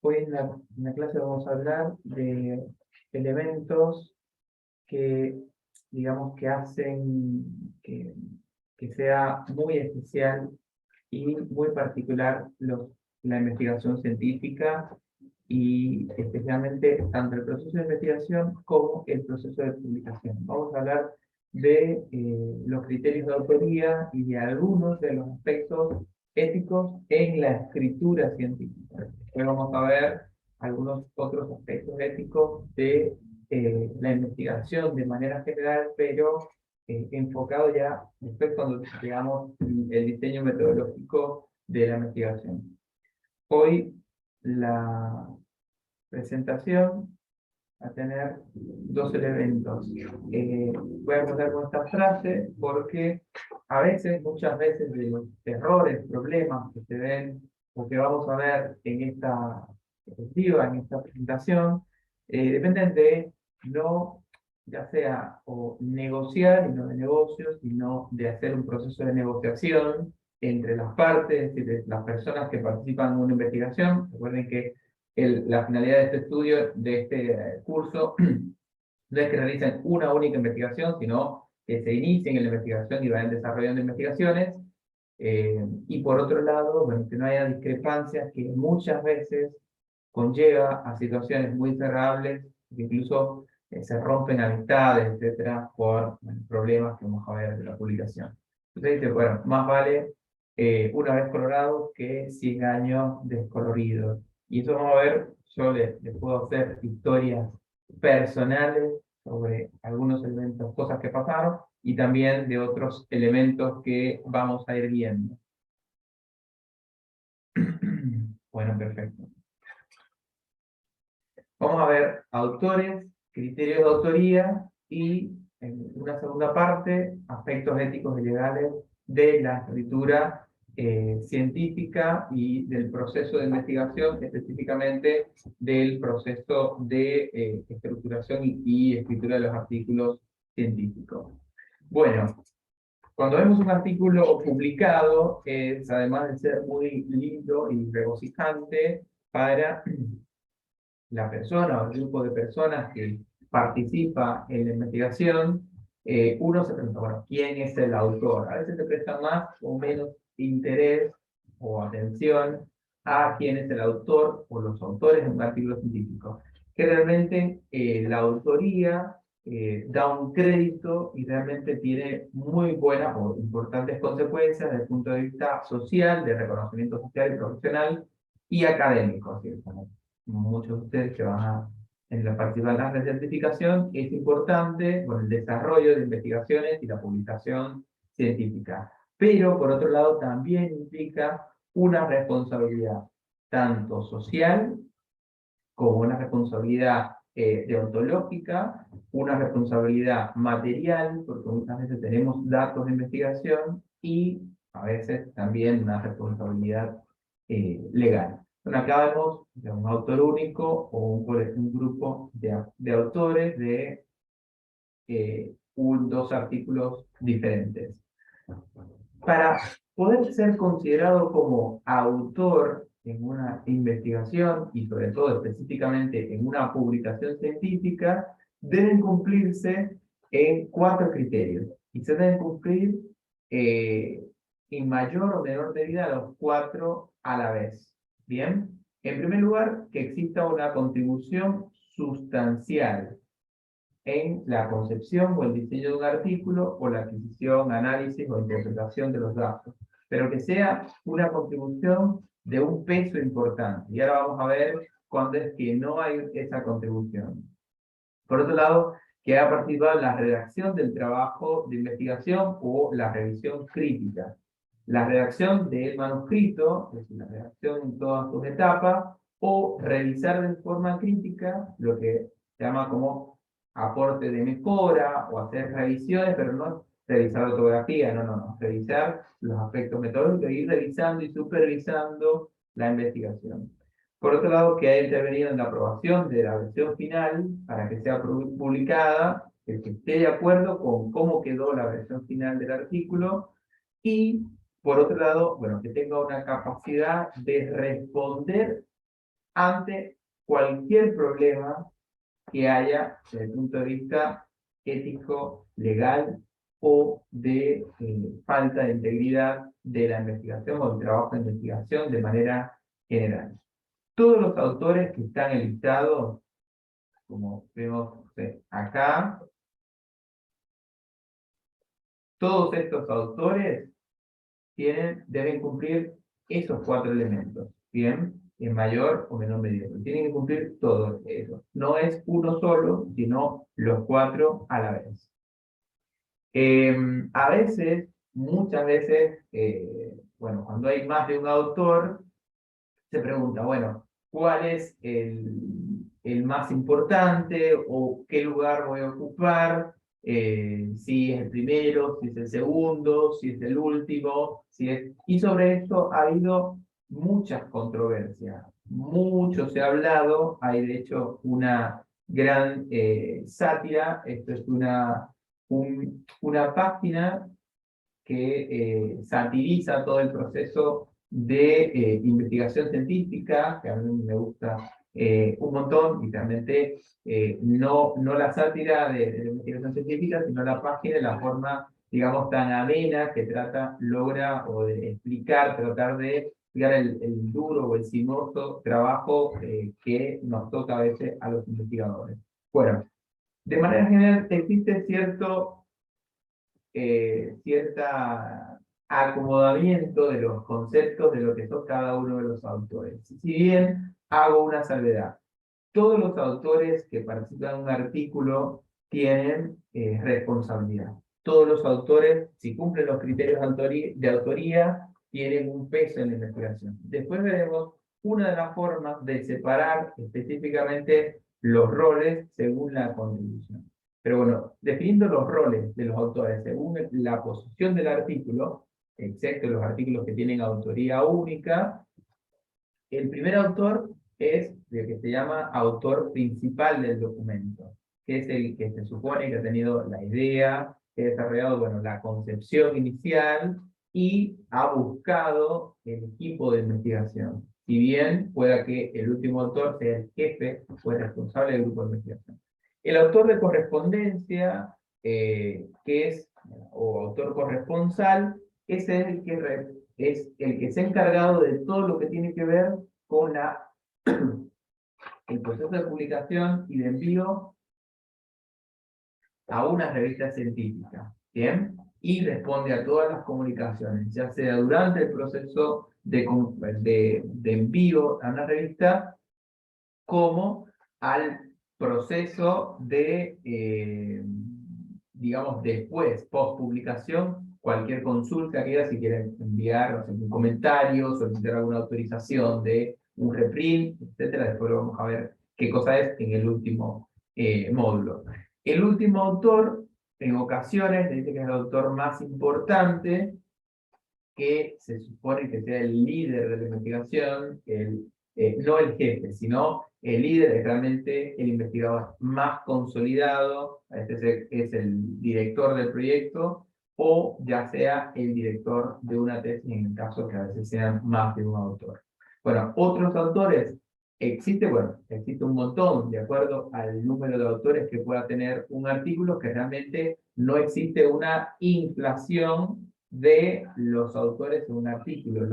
Hoy en la clase vamos a hablar de elementos que, digamos, que hacen que sea muy especial y muy particular la investigación científica y especialmente tanto el proceso de investigación como el proceso de publicación. Vamos a hablar de los criterios de autoría y de algunos de los aspectos éticos en la escritura científica. Después vamos a ver algunos otros aspectos éticos de la investigación de manera general, pero enfocado ya después cuando llegamos el diseño metodológico de la investigación. Hoy la presentación va a tener dos elementos. Voy a empezar con esta frase porque a veces, muchas veces, de los errores, problemas que se ven o que vamos a ver en esta diapositiva, en esta presentación, dependen de no, ya sea o negociar y no de negocios, sino de hacer un proceso de negociación entre las partes y de las personas que participan en una investigación. Recuerden que la finalidad de este estudio, de este curso, no es que realicen una única investigación, sino que se inicien en la investigación y vayan desarrollando investigaciones. Y por otro lado, bueno, que no haya discrepancias que muchas veces conlleva a situaciones muy desagradables, que incluso se rompen amistades, etcétera, por problemas que vamos a ver de la publicación. Entonces dice, bueno, más vale una vez colorado que 100 años descoloridos. Y eso vamos a ver, yo les puedo hacer historias personales sobre algunos elementos, cosas que pasaron, y también de otros elementos que vamos a ir viendo. Bueno, perfecto. Vamos a ver autores, criterios de autoría y, en una segunda parte, aspectos éticos y legales de la escritura científica y del proceso de investigación, específicamente del proceso de estructuración y escritura de los artículos científicos. Bueno, cuando vemos un artículo publicado, es, además de ser muy lindo y regocijante para la persona o el grupo de personas que participa en la investigación, uno se pregunta, bueno, ¿quién es el autor? A veces se presta más o menos interés o atención a quién es el autor o los autores de un artículo científico, que realmente la autoría da un crédito y realmente tiene muy buenas o importantes consecuencias desde el punto de vista social, de reconocimiento social y profesional y académico, ¿cierto? Muchos de ustedes que van a participar en la certificación, es importante por el desarrollo de investigaciones y la publicación científica. Pero, por otro lado, también implica una responsabilidad, tanto social como una responsabilidad deontológica, una responsabilidad material, porque muchas veces tenemos datos de investigación, y a veces también una responsabilidad legal. Bueno, acá vemos de un autor único o un grupo de autores de dos artículos diferentes. Para poder ser considerado como autor en una investigación y sobre todo específicamente en una publicación científica, deben cumplirse en 4 criterios. Y se deben cumplir en mayor o menor medida los 4 a la vez. Bien, en primer lugar, que exista una contribución sustancial en la concepción o el diseño de un artículo o la adquisición, análisis o interpretación de los datos, pero que sea una contribución de un peso importante. Y ahora vamos a ver cuándo es que no hay esa contribución. Por otro lado, que haya participado en la redacción del trabajo de investigación o la revisión crítica. La redacción del manuscrito, es decir, la redacción en todas sus etapas, o revisar de forma crítica lo que se llama como aporte de mejora o hacer revisiones, pero no revisar ortografía, no, revisar los aspectos metodológicos, ir revisando y supervisando la investigación. Por otro lado, que haya intervenido en la aprobación de la versión final para que sea publicada, que esté de acuerdo con cómo quedó la versión final del artículo, y por otro lado, bueno, que tenga una capacidad de responder ante cualquier problema que haya desde el punto de vista ético, legal o de falta de integridad de la investigación o del trabajo de investigación de manera general. Todos los autores que están enlistados, como vemos acá, todos estos autores deben cumplir esos 4 elementos, ¿bien? En mayor o menor medida. Tienen que cumplir todos esos. No es uno solo, sino los 4 a la vez. A veces, muchas veces, bueno, cuando hay más de un autor, se pregunta, bueno, ¿cuál es el más importante o qué lugar voy a ocupar? Si es el primero, si es el segundo, si es el último, si es... Y sobre esto ha habido muchas controversias, mucho se ha hablado, hay de hecho una gran sátira, esto es una página que satiriza todo el proceso de investigación científica, que a mí me gusta un montón, y realmente no la sátira de la investigación científica, sino la página, la forma, digamos, tan amena que logra o de explicar, tratar de explicar el duro o el sinuoso trabajo que nos toca a veces a los investigadores. Bueno, de manera general existe cierta acomodamiento de los conceptos de lo que son cada uno de los autores. Si bien hago una salvedad, todos los autores que participan en un artículo tienen responsabilidad. Todos los autores, si cumplen los criterios de autoría, tienen un peso en la investigación. Después veremos una de las formas de separar específicamente los roles según la contribución. Pero bueno, definiendo los roles de los autores según la posición del artículo, excepto los artículos que tienen autoría única, el primer autor es el que se llama autor principal del documento, que es el que se supone que ha tenido la idea, que ha desarrollado, bueno, la concepción inicial y ha buscado el equipo de investigación. Si bien pueda que el último autor sea el jefe o el responsable del grupo de investigación. El autor de correspondencia, o autor corresponsal, es el que se ha encargado de todo lo que tiene que ver con el proceso de publicación y de envío a una revista científica, ¿bien? Y responde a todas las comunicaciones, ya sea durante el proceso de envío a una revista, como al proceso digamos, después, post publicación, cualquier consulta que haya, si quieren enviar un comentario, solicitar alguna autorización de un reprint, etcétera. Después lo vamos a ver qué cosa es en el último módulo. El último autor, en ocasiones, dice que es el autor más importante, que se supone que sea el líder de la investigación, no el jefe, sino el líder es realmente el investigador más consolidado, este es el director del proyecto, o ya sea el director de una tesis, en el caso que a veces sean más de un autor. Bueno, otros autores, existe un montón, de acuerdo al número de autores que pueda tener un artículo, que realmente no existe una inflación de los autores en un artículo.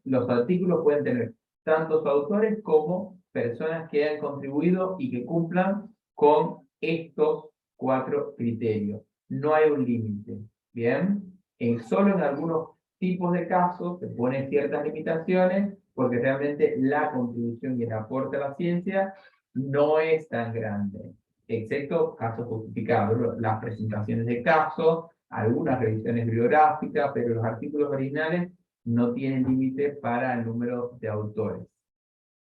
Los artículos pueden tener tantos autores como personas que hayan contribuido y que cumplan con estos 4 criterios. No hay un límite, ¿bien? Solo en algunos tipos de casos se ponen ciertas limitaciones porque realmente la contribución y el aporte a la ciencia no es tan grande, excepto casos justificados, las presentaciones de casos, algunas revisiones bibliográficas, pero los artículos originales no tienen límite para el número de autores.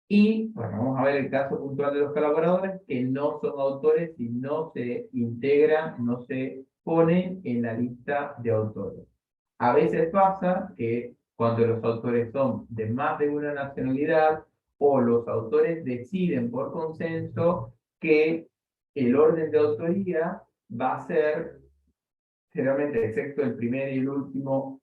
Y, bueno, vamos a ver el caso puntual de los colaboradores, que no son autores y no se integran, no se ponen en la lista de autores. A veces pasa que cuando los autores son de más de una nacionalidad, o los autores deciden por consenso que el orden de autoría va a ser, generalmente, excepto el primer y el último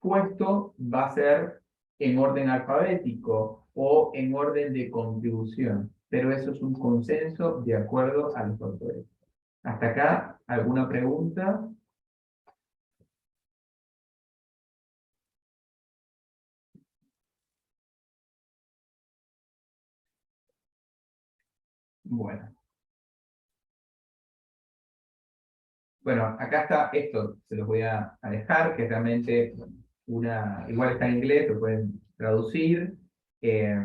puesto, va a ser en orden alfabético, o en orden de contribución, pero eso es un consenso de acuerdo a los autores. ¿Hasta acá alguna pregunta? Bueno. Bueno, acá está esto, se los voy a dejar, que es realmente igual está en inglés, lo pueden traducir. eh,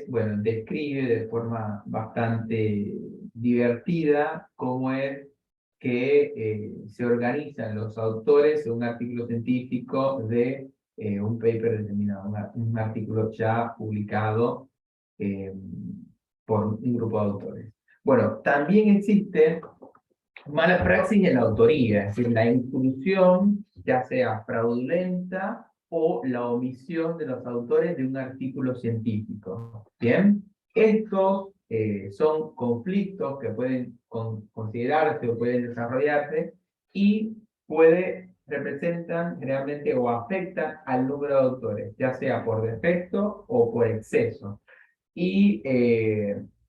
bueno, describe de forma bastante divertida cómo es que se organizan los autores de un artículo científico de un paper determinado, un artículo ya publicado eh, por un grupo de autores. Bueno, también existe mala praxis en la autoría, es decir, la inclusión, ya sea fraudulenta o la omisión de los autores de un artículo científico. ¿Bien? Estos son conflictos que pueden considerarse o pueden desarrollarse y representan generalmente o afectan al número de autores, ya sea por defecto o por exceso. Y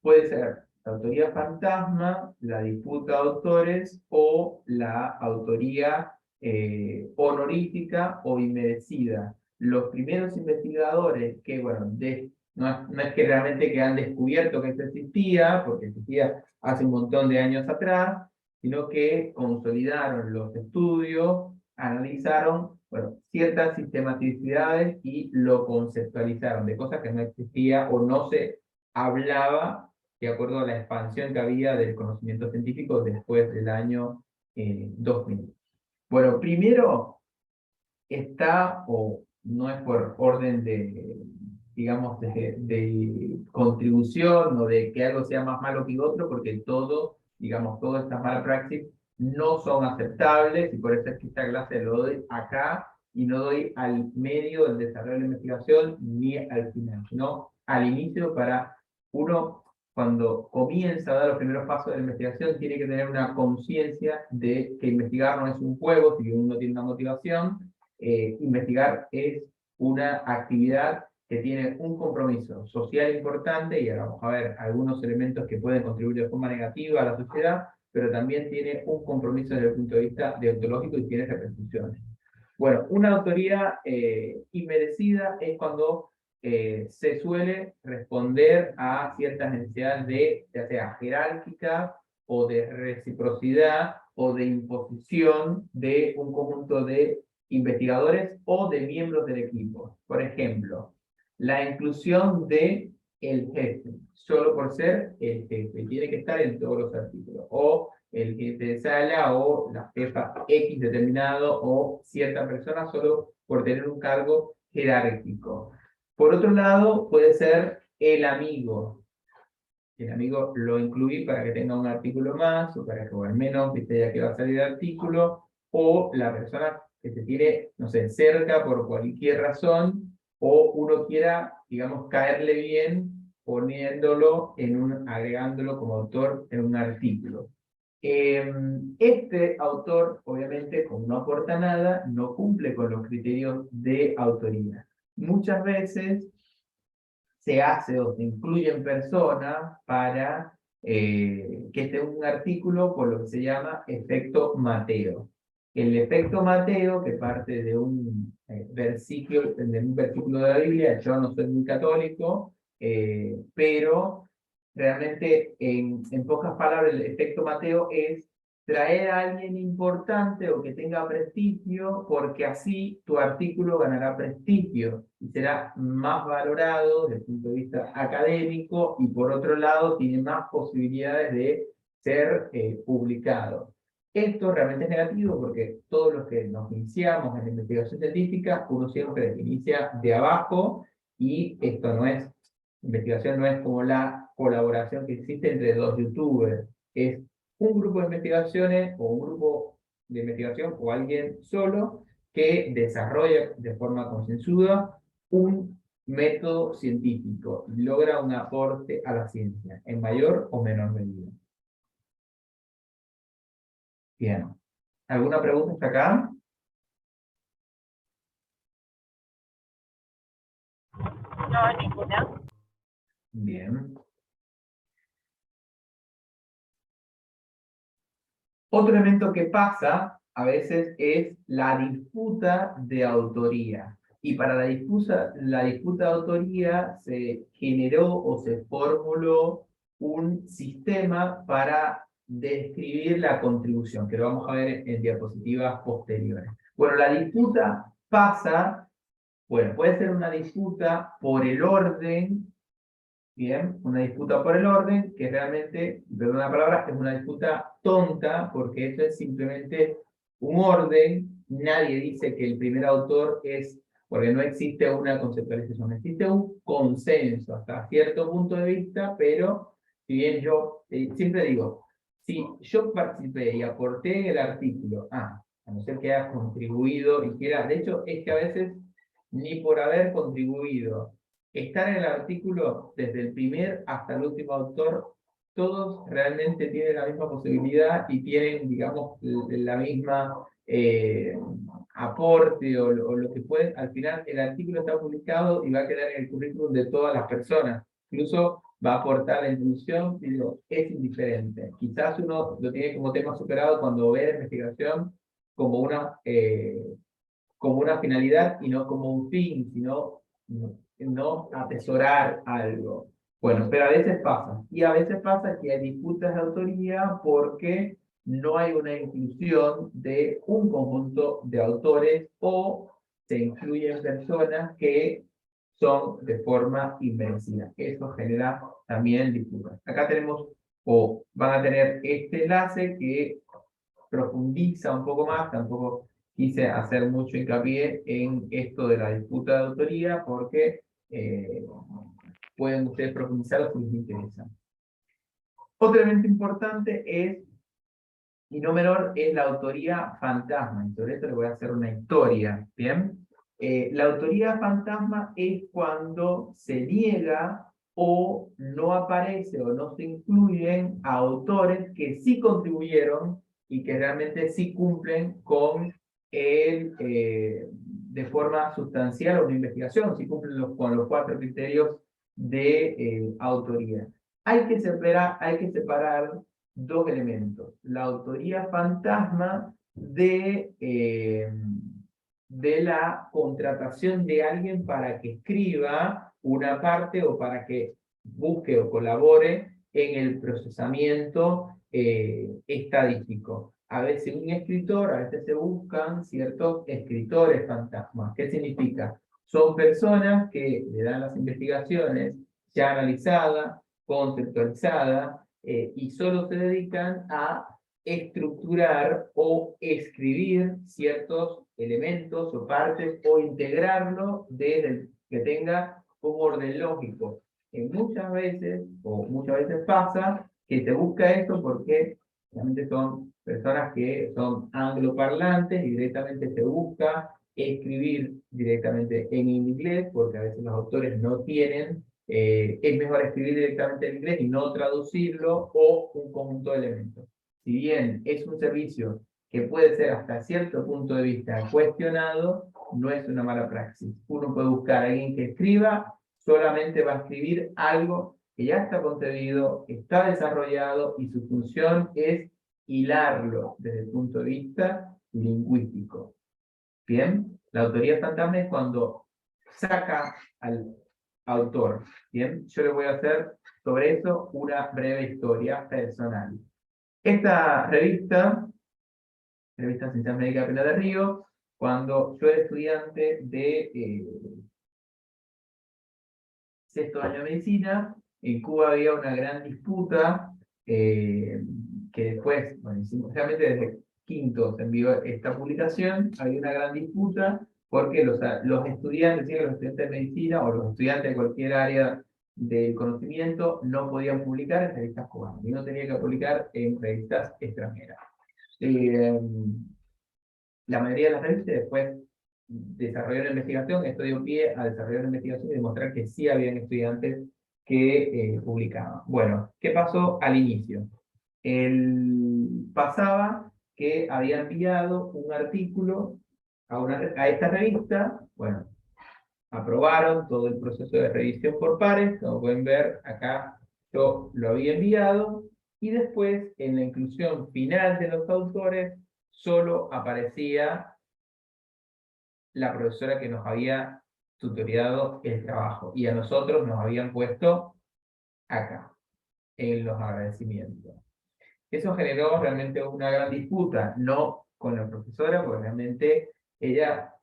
puede ser la autoría fantasma, la disputa de autores o la autoría honorífica o inmerecida. Los primeros investigadores que, bueno, no es que realmente que han descubierto que esto existía, porque existía hace un montón de años atrás, sino que consolidaron los estudios, analizaron, bueno, ciertas sistematicidades y lo conceptualizaron de cosas que no existía o no se hablaba de acuerdo a la expansión que había del conocimiento científico después del año 2000. Bueno, primero está, o no es por orden de, digamos, de contribución o de que algo sea más malo que otro, porque todo, digamos, todas estas malas praxis no son aceptables y por eso es que esta clase lo doy acá y no doy al medio del desarrollo de la investigación ni al final, sino al inicio para uno, cuando comienza a dar los primeros pasos de la investigación, tiene que tener una conciencia de que investigar no es un juego, si uno tiene una motivación, investigar es una actividad que tiene un compromiso social importante, y ahora vamos a ver algunos elementos que pueden contribuir de forma negativa a la sociedad, pero también tiene un compromiso desde el punto de vista deontológico y tiene repercusiones. Bueno, una autoría inmerecida es cuando se suele responder a ciertas necesidades de, ya sea jerárquicas, o de reciprocidad, o de imposición de un conjunto de investigadores o de miembros del equipo. Por ejemplo, la inclusión de el jefe, solo por ser el jefe, tiene que estar en todos los artículos, o el jefe de sala, o la jefa X determinado, o cierta persona solo por tener un cargo jerárquico. Por otro lado, puede ser el amigo. El amigo lo incluí para que tenga un artículo más, o para que o al menos viste ya que va a salir el artículo, o la persona que te tiene, no sé, cerca por cualquier razón, o uno quiera, digamos, caerle bien poniéndolo agregándolo como autor en un artículo. Este autor, obviamente, como no aporta nada, no cumple con los criterios de autoría. Muchas veces se hace o se incluye en persona para que esté un artículo por lo que se llama efecto Mateo. El efecto Mateo, que parte de un versículo de la Biblia, yo no soy muy católico, pero realmente en pocas palabras el efecto Mateo es traer a alguien importante o que tenga prestigio, porque así tu artículo ganará prestigio y será más valorado desde el punto de vista académico, y por otro lado tiene más posibilidades de ser publicado. Esto realmente es negativo porque todos los que nos iniciamos en la investigación científica, uno siempre inicia de abajo, y esto no es, investigación no es como la colaboración que existe entre dos youtubers, es un grupo de investigaciones o un grupo de investigación o alguien solo que desarrolla de forma concienzuda un método científico y logra un aporte a la ciencia en mayor o menor medida. Bien. ¿Alguna pregunta hasta acá? No, ninguna. Bien. Otro elemento que pasa a veces es la disputa de autoría. Y para la disputa de autoría se generó o se formuló un sistema para describir la contribución, que lo vamos a ver en diapositivas posteriores. Bueno, la disputa pasa, bueno, puede ser una disputa por el orden. Bien, una disputa por el orden, que realmente, perdón la palabra, es una disputa tonta, porque esto es simplemente un orden. Nadie dice que el primer autor es, porque no existe una conceptualización, existe un consenso hasta cierto punto de vista, pero si bien yo siempre digo, si yo participé y aporté en el artículo, a no ser que haya contribuido y quiera, de hecho, es que a veces ni por haber contribuido estar en el artículo desde el primer hasta el último autor, todos realmente tienen la misma posibilidad y tienen, digamos, la misma aporte o lo que pueden. Al final, el artículo está publicado y va a quedar en el currículum de todas las personas. Incluso va a aportar la introducción, y digo, es indiferente. Quizás uno lo tiene como tema superado cuando ve la investigación como una finalidad y no como un fin, sino no atesorar algo. Bueno, pero a veces pasa. Y a veces pasa que hay disputas de autoría porque no hay una inclusión de un conjunto de autores o se incluyen personas que son de forma inmerecida. Eso genera también disputas. Acá tenemos, o van a tener este enlace que profundiza un poco más, tampoco quise hacer mucho hincapié en esto de la disputa de autoría porque pueden ustedes profundizar si les interesa. Otro elemento importante es, y no menor, es la autoría fantasma. Y sobre esto les voy a hacer una historia, ¿bien? La autoría fantasma es cuando se niega o no aparece o no se incluyen a autores que sí contribuyeron y que realmente sí cumplen con de forma sustancial una investigación, sí cumplen con los 4 criterios de autoría. Hay que separar 2 elementos. La autoría fantasma de la contratación de alguien para que escriba una parte o para que busque o colabore en el procesamiento estadístico. A veces un escritor, a veces se buscan ciertos escritores fantasmas. ¿Qué significa? Son personas que le dan las investigaciones ya analizadas, conceptualizadas, y solo se dedican a estructurar o escribir ciertos elementos o partes o integrarlo desde que tenga un orden lógico. Muchas veces pasa que se busca esto porque realmente son personas que son angloparlantes y directamente se busca escribir directamente en inglés porque a veces los autores no tienen, es mejor escribir directamente en inglés y no traducirlo o un conjunto de elementos. Si bien es un servicio que puede ser hasta cierto punto de vista cuestionado, no es una mala praxis. Uno puede buscar a alguien que escriba, solamente va a escribir algo que ya está concebido, está desarrollado y su función es hilarlo desde el punto de vista lingüístico. Bien, la autoría fantasma es cuando saca al autor. Bien, yo le voy a hacer sobre eso una breve historia personal. Esta revista Ciencias Médicas de Pinar del Río, cuando yo era estudiante de sexto año de medicina, en Cuba había una gran disputa, que después, bueno, realmente desde quinto se envió esta publicación, había una gran disputa porque los estudiantes, ¿sí? Los estudiantes de medicina o los estudiantes de cualquier área del conocimiento no podían publicar en revistas cubanas, y no tenían que publicar en revistas extranjeras. La mayoría de las revistas después desarrolló la investigación, esto dio pie a desarrollar la investigación y demostrar que sí habían estudiantes que publicaban. Bueno, ¿qué pasó al inicio? Pasaba que había enviado un artículo a esta revista, bueno, aprobaron todo el proceso de revisión por pares. Como pueden ver, acá yo lo había enviado, y después en la inclusión final de los autores solo aparecía la profesora que nos había tutoriado el trabajo, y a nosotros nos habían puesto acá, en los agradecimientos. Eso generó realmente una gran disputa, no con la profesora, porque realmente ella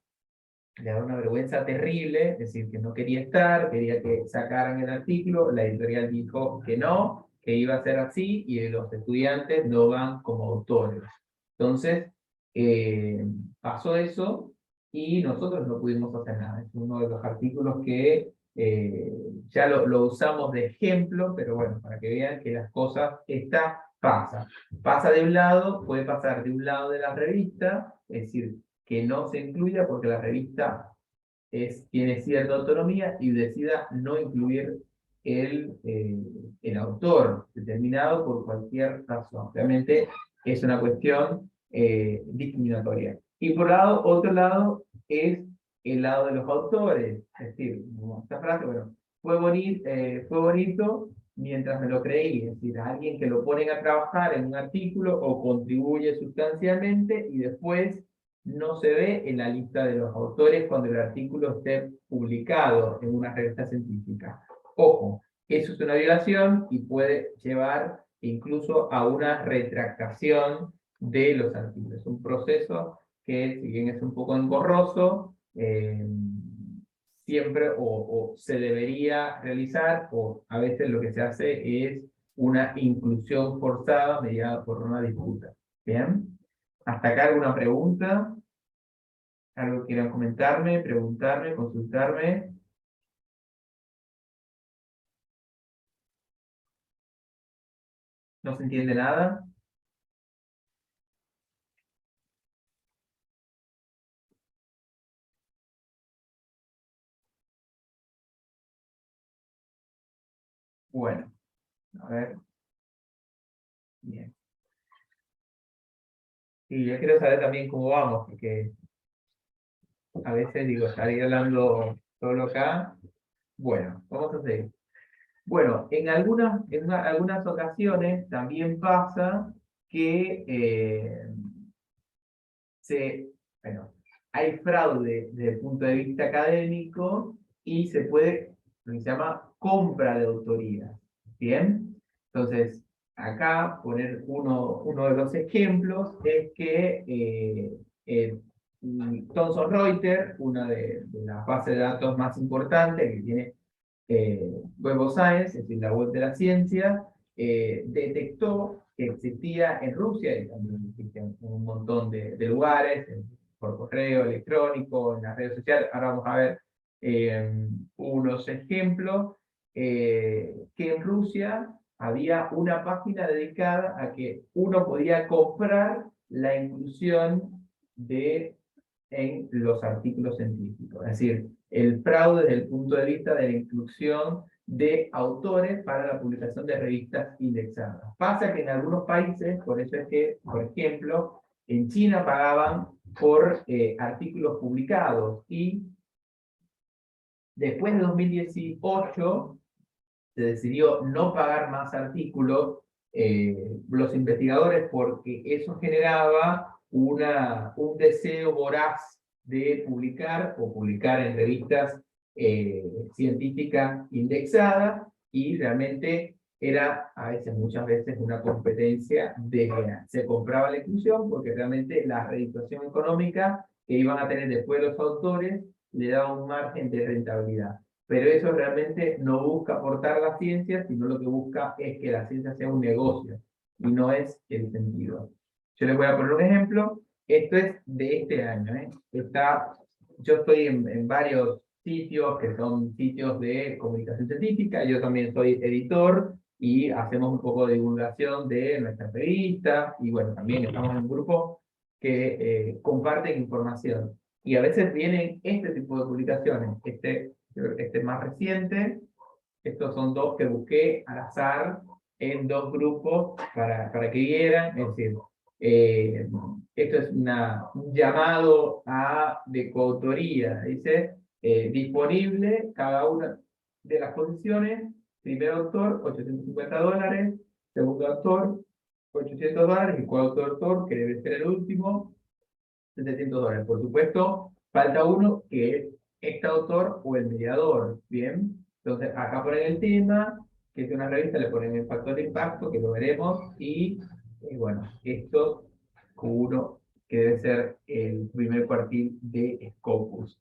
le daba una vergüenza terrible, es decir, que no quería estar, quería que sacaran el artículo, la editorial dijo que no, que iba a ser así, y los estudiantes no van como autores. Entonces, pasó eso, y nosotros no pudimos hacer nada. Es uno de los artículos que ya lo usamos de ejemplo, pero bueno, para que vean que las cosas, pasa de un lado, puede pasar de un lado de la revista, es decir, que no se incluya porque la revista tiene cierta autonomía y decida no incluir el autor determinado por cualquier razón. Realmente es una cuestión discriminatoria. Y por otro lado es el lado de los autores. Es decir, como esta frase, bueno, fue bonito mientras me lo creí. Es decir, a alguien que lo ponen a trabajar en un artículo o contribuye sustancialmente y después no se ve en la lista de los autores cuando el artículo esté publicado en una revista científica. Ojo, eso es una violación y puede llevar incluso a una retractación de los artículos. Es un proceso que, si bien es un poco engorroso, siempre o se debería realizar, o a veces lo que se hace es una inclusión forzada mediada por una disputa. ¿Bien? ¿Hasta acá alguna pregunta? ¿Algo que quieran comentarme, preguntarme, consultarme? ¿No se entiende nada? Bueno, a ver. Bien. Y yo quiero saber también cómo vamos, porque a veces digo, estaría hablando solo acá. Bueno, vamos a seguir. Bueno, algunas ocasiones también pasa que bueno, hay fraude desde el punto de vista académico y se puede, lo que se llama compra de autoría. ¿Bien? Entonces, acá poner uno de los ejemplos es que Thomson Reuters, una de las bases de datos más importantes que tiene Web of Science, es decir, la web de la ciencia, detectó que existía en Rusia, y también existe en un montón de lugares, por correo electrónico, en las redes sociales. Ahora vamos a ver unos ejemplos, que en Rusia había una página dedicada a que uno podía comprar la inclusión en los artículos científicos. Es decir, el fraude desde el punto de vista de la inclusión de autores para la publicación de revistas indexadas. Pasa que en algunos países, por eso es que, por ejemplo, en China pagaban por artículos publicados, y después de 2018 se decidió no pagar más artículos, los investigadores, porque eso generaba un deseo voraz de publicar o publicar en revistas científicas indexadas, y realmente era a veces, muchas veces, una competencia se compraba la inclusión porque realmente la redituación económica que iban a tener después los autores le daba un margen de rentabilidad. Pero eso realmente no busca aportar la ciencia, sino lo que busca es que la ciencia sea un negocio, y no es el sentido. Yo les voy a poner un ejemplo. Esto es de este año. Yo estoy en varios sitios que son sitios de comunicación científica. Yo también soy editor y hacemos un poco de divulgación de nuestra revista. Y bueno, también estamos en un grupo que comparten información. Y a veces vienen este tipo de publicaciones. Este más reciente, estos son dos que busqué al azar en dos grupos para que vieran. Es decir, esto es un llamado de coautoría. Dice, disponible cada una de las posiciones. Primer autor, $850. Segundo autor, $800. Y cuarto autor, que debe ser el último, $700. Por supuesto, falta uno que es este autor o el mediador. Bien, entonces acá ponen el tema, que es una revista, le ponen el factor de impacto, que lo veremos, y bueno, esto Q1, que debe ser el primer cuartil de Scopus.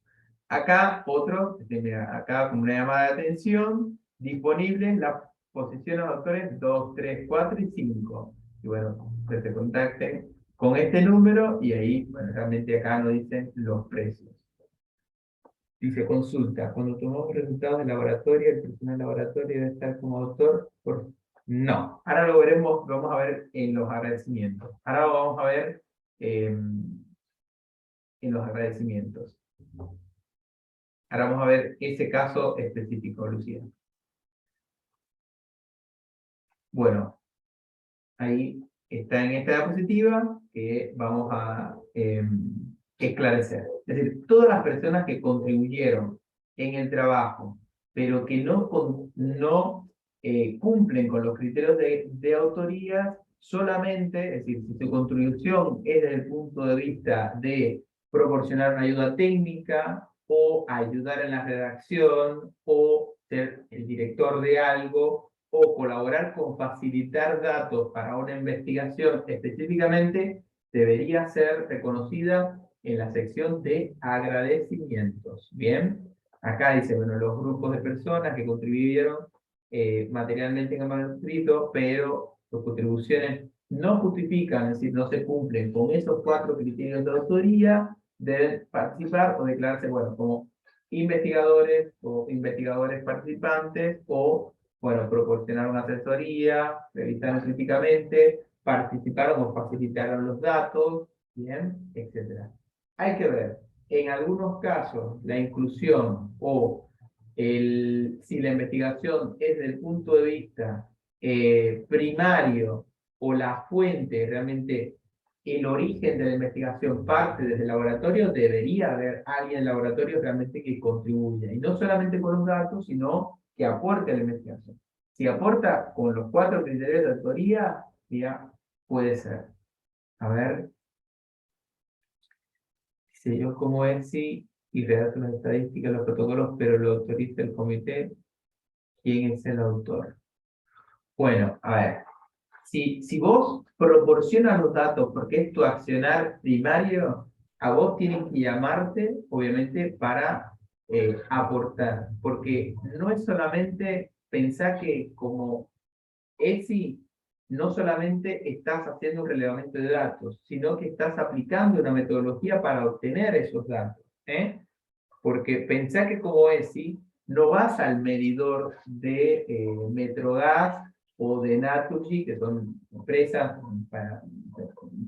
Acá otro, mira, acá como una llamada de atención, disponibles las posiciones de autores 2, 3, 4 y 5. Y bueno, que se contacten con este número y ahí, bueno, realmente acá nos dicen los precios. Dice, consulta, cuando tomamos resultados de laboratorio, el personal laboratorio debe estar como autor. No, ahora lo veremos, lo vamos a ver en los agradecimientos. Ahora lo vamos a ver en los agradecimientos. Ahora vamos a ver ese caso específico, Lucía. Bueno, ahí está en esta diapositiva que vamos a esclarecer. Es decir, todas las personas que contribuyeron en el trabajo, pero que no cumplen con los criterios de autoría, solamente, es decir, si su contribución es desde el punto de vista de proporcionar una ayuda técnica, o ayudar en la redacción, o ser el director de algo, o colaborar con facilitar datos para una investigación específicamente, debería ser reconocida en la sección de agradecimientos. Bien, acá dice, bueno, los grupos de personas que contribuyeron materialmente en el manuscrito, pero sus contribuciones no justifican, es decir, no se cumplen con esos 4 criterios de autoría, deben participar o declararse, bueno, como investigadores o investigadores participantes, o bueno, proporcionar una asesoría, revisaron críticamente, participaron o facilitaron los datos, bien, etc. Hay que ver, en algunos casos, la inclusión o si la investigación es desde el punto de vista primario o la fuente, realmente el origen de la investigación parte desde el laboratorio, debería haber alguien en el laboratorio realmente que contribuya, y no solamente con los datos, sino que aporte a la investigación. Si aporta con los 4 criterios de autoría, ya puede ser. A ver, dice yo como EXI y redacto las estadísticas, los protocolos, pero lo autoriza el comité. ¿Quién es el autor? Bueno, a ver, si vos proporcionas los datos porque es tu accionar primario, a vos tienen que llamarte, obviamente, para aportar. Porque no es solamente pensar que como ESI, no solamente estás haciendo un relevamiento de datos, sino que estás aplicando una metodología para obtener esos datos. Porque pensá que como ESI, no vas al medidor de Metrogas o de Naturgy, que son empresas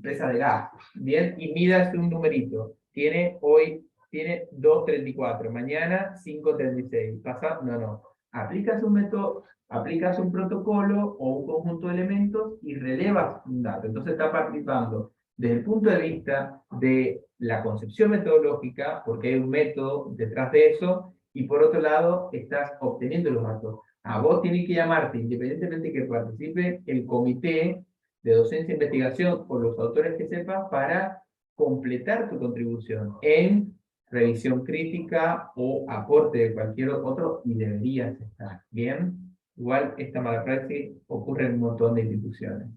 de gas, ¿bien? Y midas un numerito. Tiene 2.34, mañana 5.36. Pasa, no. Aplicas un método, aplicas un protocolo o un conjunto de elementos y relevas un dato. Entonces está participando desde el punto de vista de la concepción metodológica, porque hay un método detrás de eso, y por otro lado estás obteniendo los datos. A vos tiene que llamarte, independientemente que participe el comité de docencia e investigación o los autores que sepas, para completar tu contribución en revisión crítica o aporte de cualquier otro, y deberías estar. Bien, igual esta mala praxis ocurre en un montón de instituciones.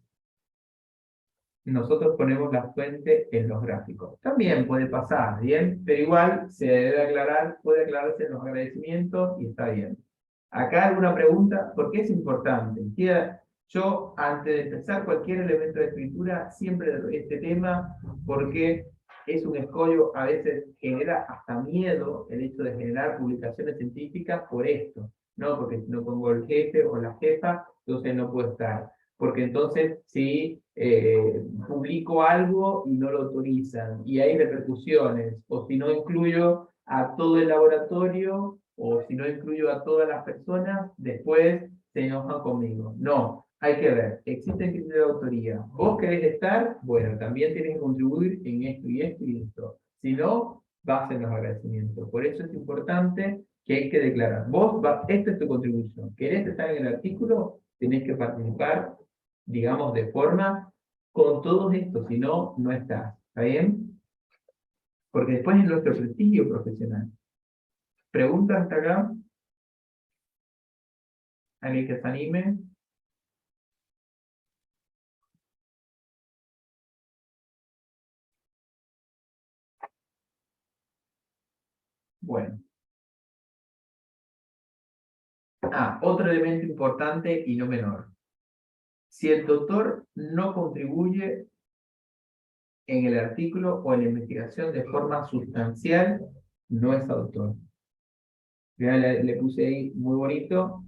Nosotros ponemos la fuente en los gráficos. También puede pasar, ¿bien? Pero igual se debe aclarar, puede aclararse en los agradecimientos y está bien. Acá alguna pregunta, ¿por qué es importante? Yo, antes de empezar cualquier elemento de escritura, siempre doy este tema, porque es un escollo, a veces genera hasta miedo el hecho de generar publicaciones científicas por esto, ¿no? Porque si no pongo el jefe o la jefa, entonces no puedo estar. Porque entonces, si publico algo y no lo autorizan, y hay repercusiones, o si no incluyo a todo el laboratorio, o si no incluyo a todas las personas, después se enojan conmigo. No, hay que ver, existe el criterio de autoría. ¿Vos querés estar? Bueno, también tienes que contribuir en esto y esto y esto. Si no, basen los agradecimientos. Por eso es importante que hay que declarar. Esta es tu contribución. ¿Querés estar en el artículo? Tenés que participar, digamos, de forma con todos estos, si no, no estás. ¿Está bien? Porque después es nuestro prestigio profesional. ¿Preguntas hasta acá? ¿Alguien que se anime? Bueno. Otro elemento importante y no menor. Si el doctor no contribuye en el artículo o en la investigación de forma sustancial, no es autor. Ya le puse ahí muy bonito,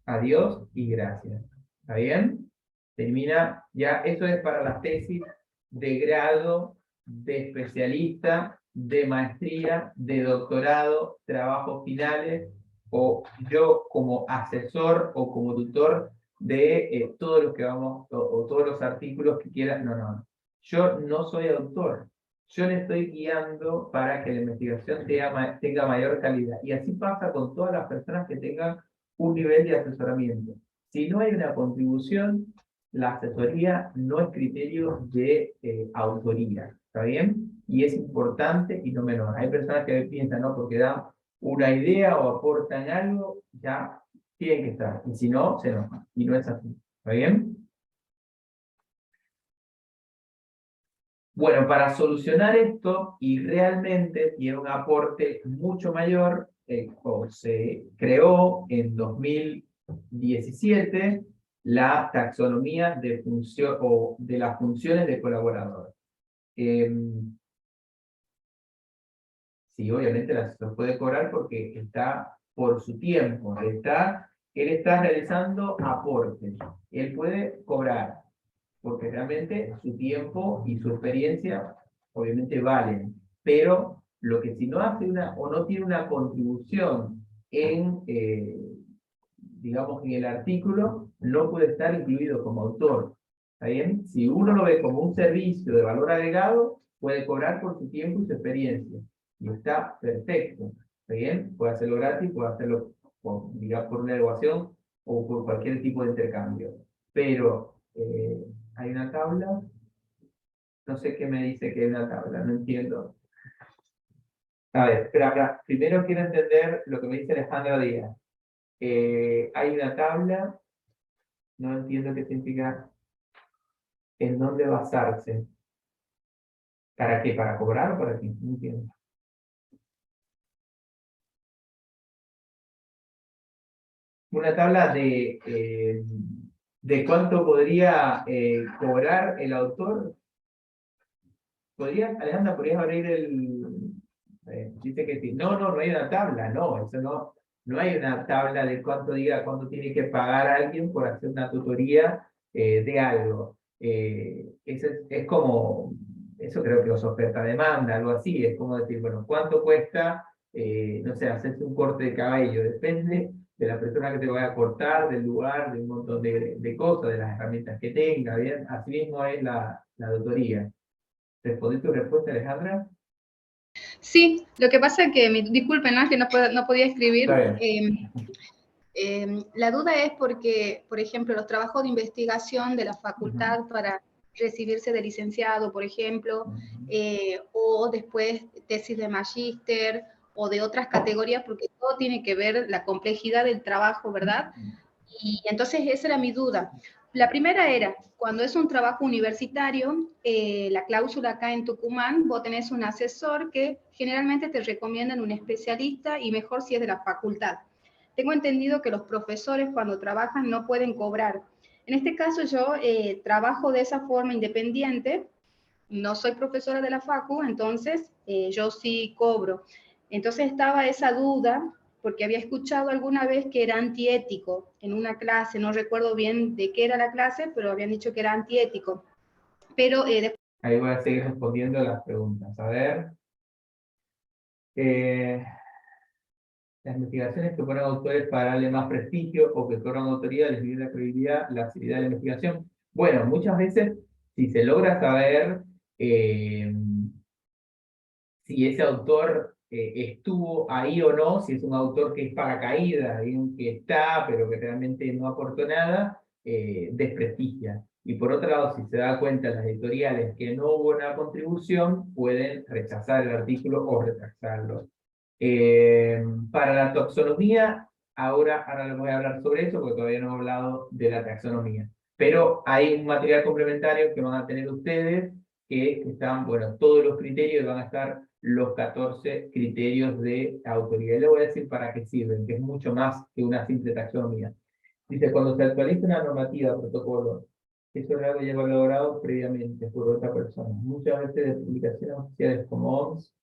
adiós y gracias. ¿Está bien? Termina, ya eso es para las tesis de grado, de especialista, de maestría, de doctorado, trabajos finales, o yo como asesor o como tutor de todos los que vamos, o todos los artículos que quieran. No, no. Yo no soy autor. Yo le estoy guiando para que la investigación tenga mayor calidad. Y así pasa con todas las personas que tengan un nivel de asesoramiento. Si no hay una contribución, la asesoría no es criterio de autoría. ¿Está bien? Y es importante y no menor. Hay personas que piensan, no, porque dan una idea o aportan algo, ya tienen que estar. Y si no, se enojan. Y no es así. ¿Está bien? Bueno, para solucionar esto y realmente tiene un aporte mucho mayor, se creó en 2017 la taxonomía de función o de las funciones de colaborador. Sí, obviamente el asesor puede cobrar porque está por su tiempo, él está realizando aportes, él puede cobrar porque realmente su tiempo y su experiencia obviamente valen, pero lo que si no hace una o no tiene una contribución en, digamos, en el artículo, no puede estar incluido como autor. ¿Está bien? Si uno lo ve como un servicio de valor agregado, puede cobrar por su tiempo y su experiencia. Y está perfecto. ¿Está bien? Puede hacerlo gratis, puede hacerlo por, digamos, por una evaluación o por cualquier tipo de intercambio. Pero hay una tabla, no sé qué me dice que hay una tabla, no entiendo. A ver, espera acá. Primero quiero entender lo que me dice Alejandro Díaz. Hay una tabla, no entiendo qué significa, en dónde basarse. ¿Para qué? ¿Para cobrar o para qué? No entiendo. Una tabla de cuánto podría cobrar el autor. Alejandra, ¿podrías abrir dice que sí. No, no, no hay una tabla, no, eso no, no hay una tabla de cuánto tiene que pagar alguien por hacer una tutoría de algo. Eso es como, eso creo que es oferta-demanda, algo así, es como decir, bueno, ¿cuánto cuesta, no sé, hacerse un corte de cabello? Depende de la persona que te vaya a cortar, del lugar, de un montón de cosas, de las herramientas que tenga, ¿bien? Así mismo es la tutoría. ¿Respondí tu respuesta, Alejandra? Sí, lo que pasa es que, disculpen, ¿no? Que no podía escribir. La duda es porque, por ejemplo, los trabajos de investigación de la facultad para recibirse de licenciado, por ejemplo, o después tesis de magíster o de otras categorías, porque todo tiene que ver la complejidad del trabajo, ¿verdad? Y entonces esa era mi duda. La primera era, cuando es un trabajo universitario, la cláusula acá en Tucumán, vos tenés un asesor que generalmente te recomiendan un especialista y mejor si es de la facultad. Tengo entendido que los profesores cuando trabajan no pueden cobrar. En este caso yo trabajo de esa forma independiente, no soy profesora de la facu, entonces yo sí cobro. Entonces estaba esa duda, porque había escuchado alguna vez que era antiético en una clase, no recuerdo bien de qué era la clase, pero habían dicho que era antiético. Pero ahí voy a seguir respondiendo las preguntas. A ver. Las investigaciones que ponen autores para darle más prestigio o que cobran autoridad les da la credibilidad, la seriedad de la investigación. Bueno, muchas veces, si se logra saber si ese autor estuvo ahí o no, si es un autor que es paracaídas, que está, pero que realmente no aportó nada, desprestigia. Y por otro lado, si se da cuenta las editoriales que no hubo una contribución, pueden rechazar el artículo o retrasarlo. Para la taxonomía, ahora les voy a hablar sobre eso, porque todavía no he hablado de la taxonomía. Pero hay un material complementario que van a tener ustedes, que están, bueno, todos los criterios, van a estar los 14 criterios de autoría. Y les voy a decir para qué sirven, que es mucho más que una simple taxonomía. Dice, cuando se actualiza una normativa, protocolo, eso es algo ya elaborado previamente por otra persona. Muchas veces de publicaciones oficiales como OMS,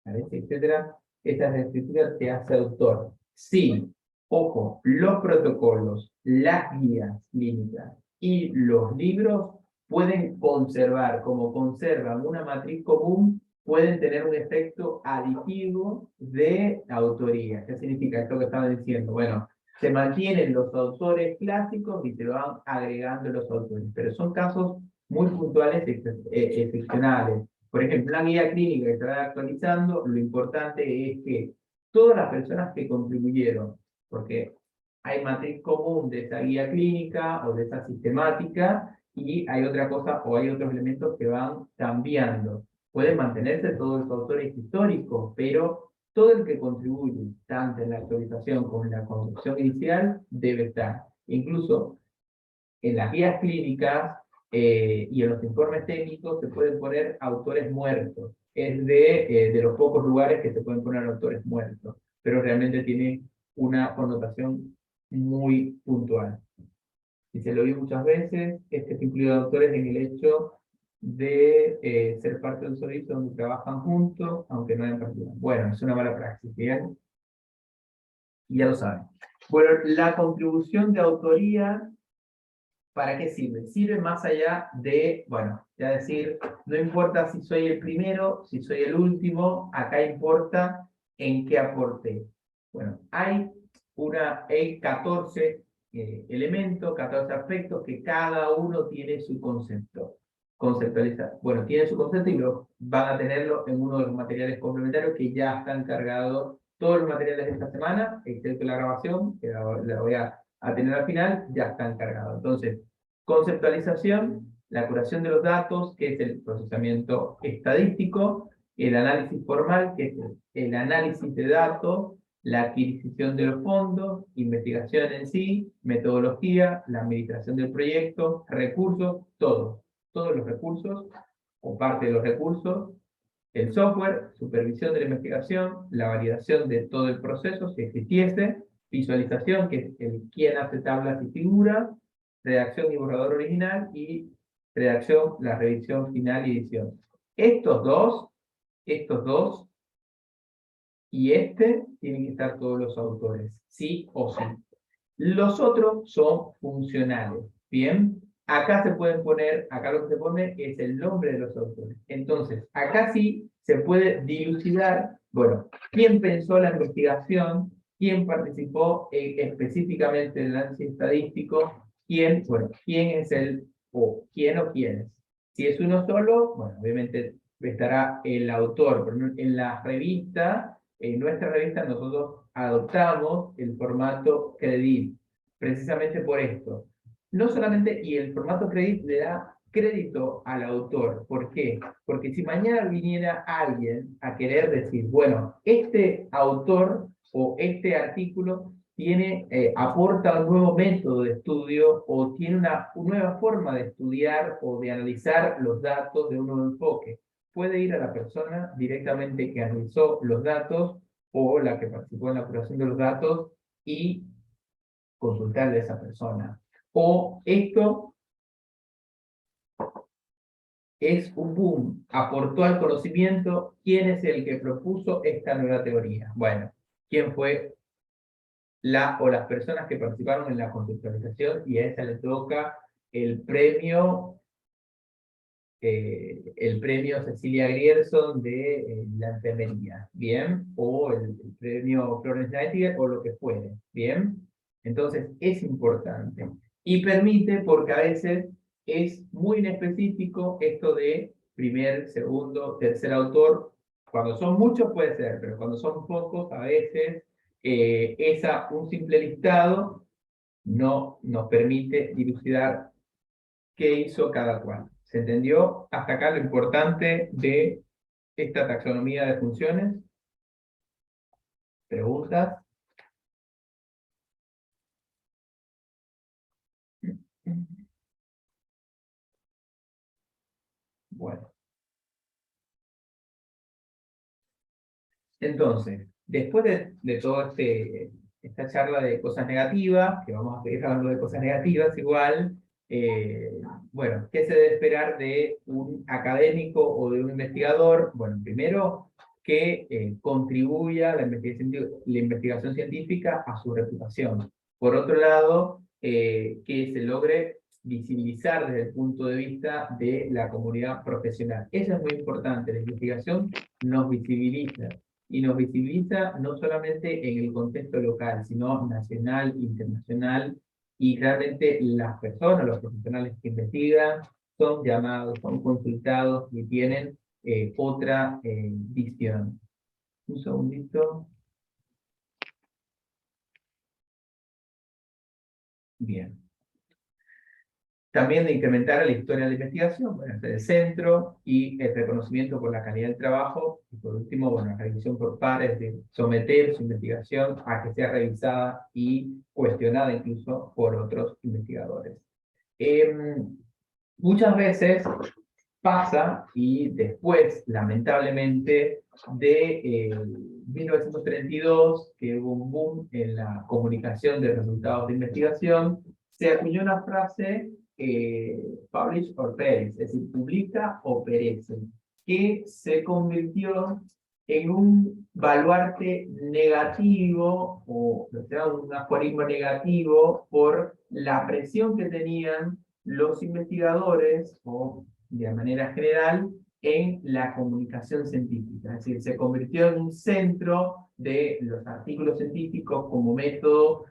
etcétera, estas escrituras te hace autor. Sí, ojo, los protocolos, las guías clínicas y los libros pueden conservar, como conservan una matriz común, pueden tener un efecto aditivo de autoría. ¿Qué significa esto que estaba diciendo? Bueno, se mantienen los autores clásicos y se van agregando los autores, pero son casos muy puntuales, excepcionales. Por ejemplo, una guía clínica que se va actualizando, lo importante es que todas las personas que contribuyeron, porque hay matriz común de esa guía clínica o de esa sistemática, y hay otra cosa o hay otros elementos que van cambiando. Pueden mantenerse todos los autores históricos, pero todo el que contribuye, tanto en la actualización como en la construcción inicial, debe estar. Incluso en las guías clínicas y en los informes técnicos se pueden poner autores muertos. Es de los pocos lugares que se pueden poner autores muertos, pero realmente tiene una connotación muy puntual. Y se lo vi muchas veces, este incluye autores en el hecho de ser parte de un servicio donde trabajan juntos, aunque no hayan partido. Bueno, es una mala praxis, ¿bien? Y ya lo saben. Bueno, la contribución de autoría, ¿para qué sirve? Sirve más allá de, bueno, ya decir, no importa si soy el primero, si soy el último, acá importa en qué aporté. Bueno, hay 14 elementos, 14 aspectos que cada uno tiene su concepto. Conceptualizar. Bueno, tiene su concepto y van a tenerlo en uno de los materiales complementarios que ya están cargados. Todos los materiales de esta semana, excepto la grabación, que la voy a tener al final, ya están cargados. Entonces, conceptualización, la curación de los datos, que es el procesamiento estadístico, el análisis formal, que es el análisis de datos, la adquisición de los fondos, investigación en sí, metodología, la administración del proyecto, recursos, todos los recursos, o parte de los recursos, el software, supervisión de la investigación, la validación de todo el proceso, si existiese, visualización, que es el quién hace tablas y figuras, redacción y borrador original, y redacción, la revisión final y edición. Estos dos, y tienen que estar todos los autores, sí o sí. Los otros son funcionales, ¿bien? Acá se pueden poner, acá lo que se pone es el nombre de los autores. Entonces, acá sí se puede dilucidar, bueno, quién pensó la investigación, quién participó específicamente en el análisis estadístico, quién es quién o quiénes. Si es uno solo, bueno, obviamente estará el autor, pero en la revista, en nuestra revista nosotros adoptamos el formato Credit, precisamente por esto. No solamente, y el formato Credit le da crédito al autor. ¿Por qué? Porque si mañana viniera alguien a querer decir, bueno, este autor o este artículo aporta un nuevo método de estudio o tiene una nueva forma de estudiar o de analizar los datos de un nuevo enfoque, puede ir a la persona directamente que analizó los datos o la que participó en la curación de los datos y consultarle a esa persona. O esto es un boom, aportó al conocimiento, ¿quién es el que propuso esta nueva teoría? Bueno, ¿quién fue la o las personas que participaron en la conceptualización? Y a esa le toca el premio Cecilia Grierson de la enfermería, ¿bien? O el premio Florence Nightingale, o lo que fuere, ¿bien? Entonces, es importante. Y permite, porque a veces es muy inespecífico esto de primer, segundo, tercer autor, Cuando son muchos puede ser, pero cuando son pocos, a veces un simple listado no nos permite dilucidar qué hizo cada cual. ¿Se entendió hasta acá lo importante de esta taxonomía de funciones? ¿Preguntas? Bueno. Entonces, después de toda esta charla de cosas negativas, que vamos a seguir hablando de cosas negativas igual, bueno, ¿qué se debe esperar de un académico o de un investigador? Bueno, primero, que contribuya la investigación científica a su reputación. Por otro lado, que se logre visibilizar desde el punto de vista de la comunidad profesional. Eso es muy importante, la investigación nos visibiliza y nos visibiliza no solamente en el contexto local, sino nacional, internacional, y realmente las personas, los profesionales que investigan, son llamados, son consultados y tienen otra visión. Un segundito. Bien. También de incrementar la historia de la investigación, bueno, el centro y el reconocimiento por la calidad del trabajo. Y por último, bueno, la revisión por pares, de someter su investigación a que sea revisada y cuestionada incluso por otros investigadores. Muchas veces pasa, y después, lamentablemente, de 1932, que hubo un boom en la comunicación de resultados de investigación, se acuñó una frase, publish or perish, es decir, publica o perece, que se convirtió en un baluarte negativo, o sea, un aforismo negativo, por la presión que tenían los investigadores, o de manera general, en la comunicación científica. Es decir, se convirtió en un centro de los artículos científicos como método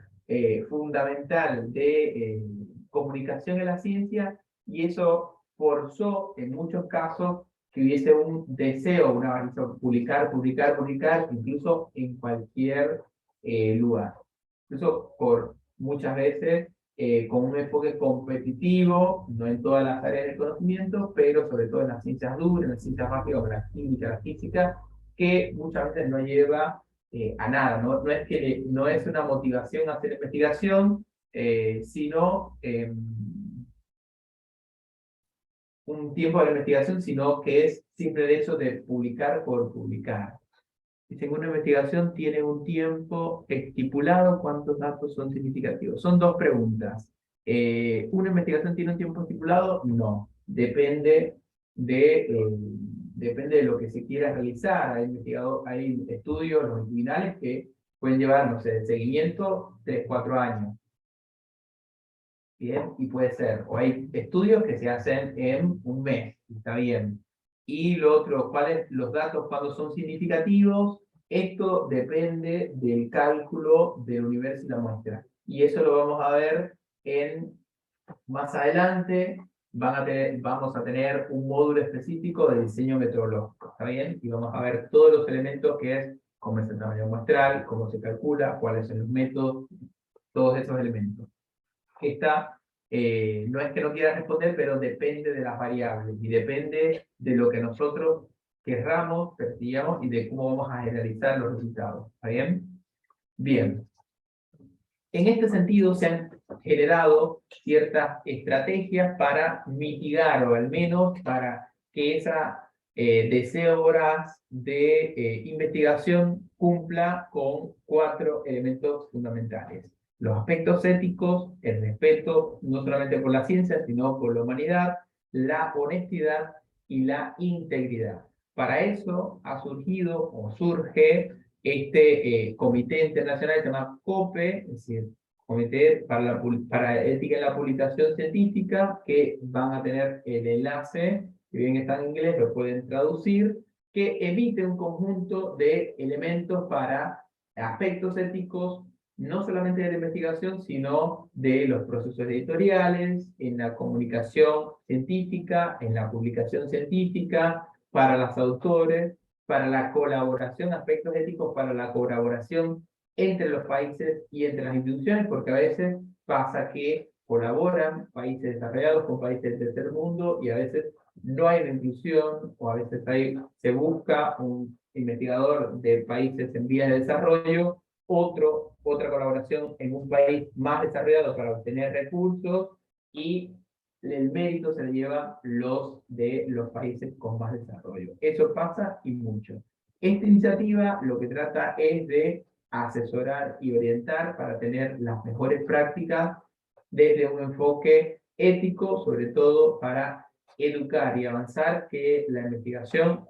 fundamental de comunicación en la ciencia, y eso forzó en muchos casos que hubiese un deseo, una publicar, publicar, publicar, incluso en cualquier lugar. Incluso por muchas veces con un enfoque competitivo, no en todas las áreas del conocimiento, pero sobre todo en las ciencias duras, en las ciencias básicas, como la química, la física, que muchas veces no lleva a nada, ¿no? No es una motivación a hacer investigación, sino un tiempo de la investigación, sino que es simple el hecho de publicar por publicar. Dicen que una investigación tiene un tiempo estipulado. ¿Cuántos datos son significativos? Son dos preguntas. ¿Una investigación tiene un tiempo estipulado? No. Depende de lo que se quiera realizar. Hay estudios longitudinales que pueden llevar, no sé, de seguimiento 3, 4 años. Bien, y puede ser. O hay estudios que se hacen en un mes. Está bien. Y lo otro, ¿cuáles los datos cuando son significativos? Esto depende del cálculo del universo y la muestra. Y eso lo vamos a ver más adelante. Vamos a tener un módulo específico de diseño metodológico, ¿está bien? Y vamos a ver todos los elementos que es cómo es el tamaño muestral, cómo se calcula, cuáles son los métodos, todos esos elementos. No es que no quiera responder, pero depende de las variables y depende de lo que nosotros querramos, persigamos y de cómo vamos a generalizar los resultados. ¿Está bien? Bien. En este sentido se han generado ciertas estrategias para mitigar, o al menos para que esa deseo voraz de investigación cumpla con 4 elementos fundamentales. Los aspectos éticos, el respeto no solamente por la ciencia, sino por la humanidad, la honestidad y la integridad. Para eso ha surgido o surge este comité internacional que se llama COPE, es decir, Comité para Ética en la Publicación Científica, que van a tener el enlace, si bien está en inglés, lo pueden traducir, que emite un conjunto de elementos para aspectos éticos, no solamente de la investigación, sino de los procesos editoriales, en la comunicación científica, en la publicación científica, para los autores, para la colaboración, aspectos éticos para la colaboración entre los países y entre las instituciones, porque a veces pasa que colaboran países desarrollados con países del tercer mundo y a veces no hay una inclusión o a veces se busca un investigador de países en vías de desarrollo, otra colaboración en un país más desarrollado para obtener recursos y el mérito se le lleva los de los países con más desarrollo. Eso pasa y mucho. Esta iniciativa lo que trata es de asesorar y orientar para tener las mejores prácticas desde un enfoque ético, sobre todo para educar y avanzar que la investigación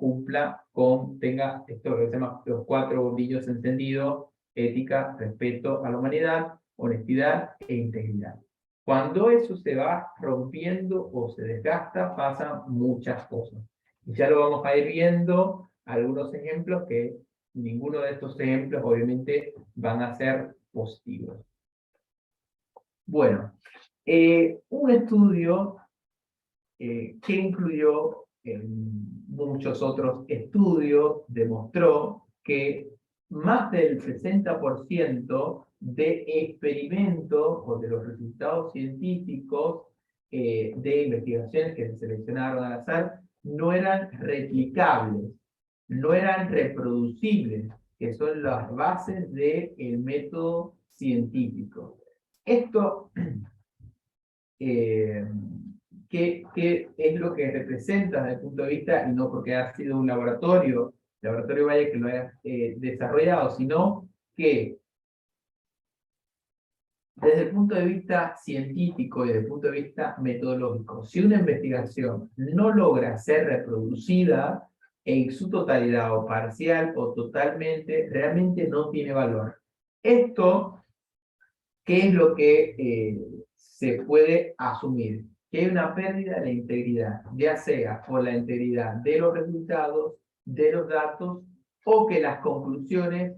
tenga esto que se llama los 4 bombillos encendidos: ética, respeto a la humanidad, honestidad e integridad. Cuando eso se va rompiendo o se desgasta, pasan muchas cosas. Y ya lo vamos a ir viendo algunos ejemplos que ninguno de estos ejemplos obviamente van a ser positivos. Bueno, un estudio que incluyó muchos otros estudios demostró que más del 60% de experimentos o de los resultados científicos de investigaciones que se seleccionaron al azar no eran replicables, no eran reproducibles, que son las bases del método científico. Esto, ¿qué es lo que representa desde el punto de vista, y no porque ha sido un laboratorio vaya que lo haya desarrollado, sino que desde el punto de vista científico y desde el punto de vista metodológico, si una investigación no logra ser reproducida en su totalidad o parcial o totalmente, realmente no tiene valor. Esto, ¿qué es lo que se puede asumir? Que hay una pérdida de la integridad, ya sea por la integridad de los resultados, de los datos, o que las conclusiones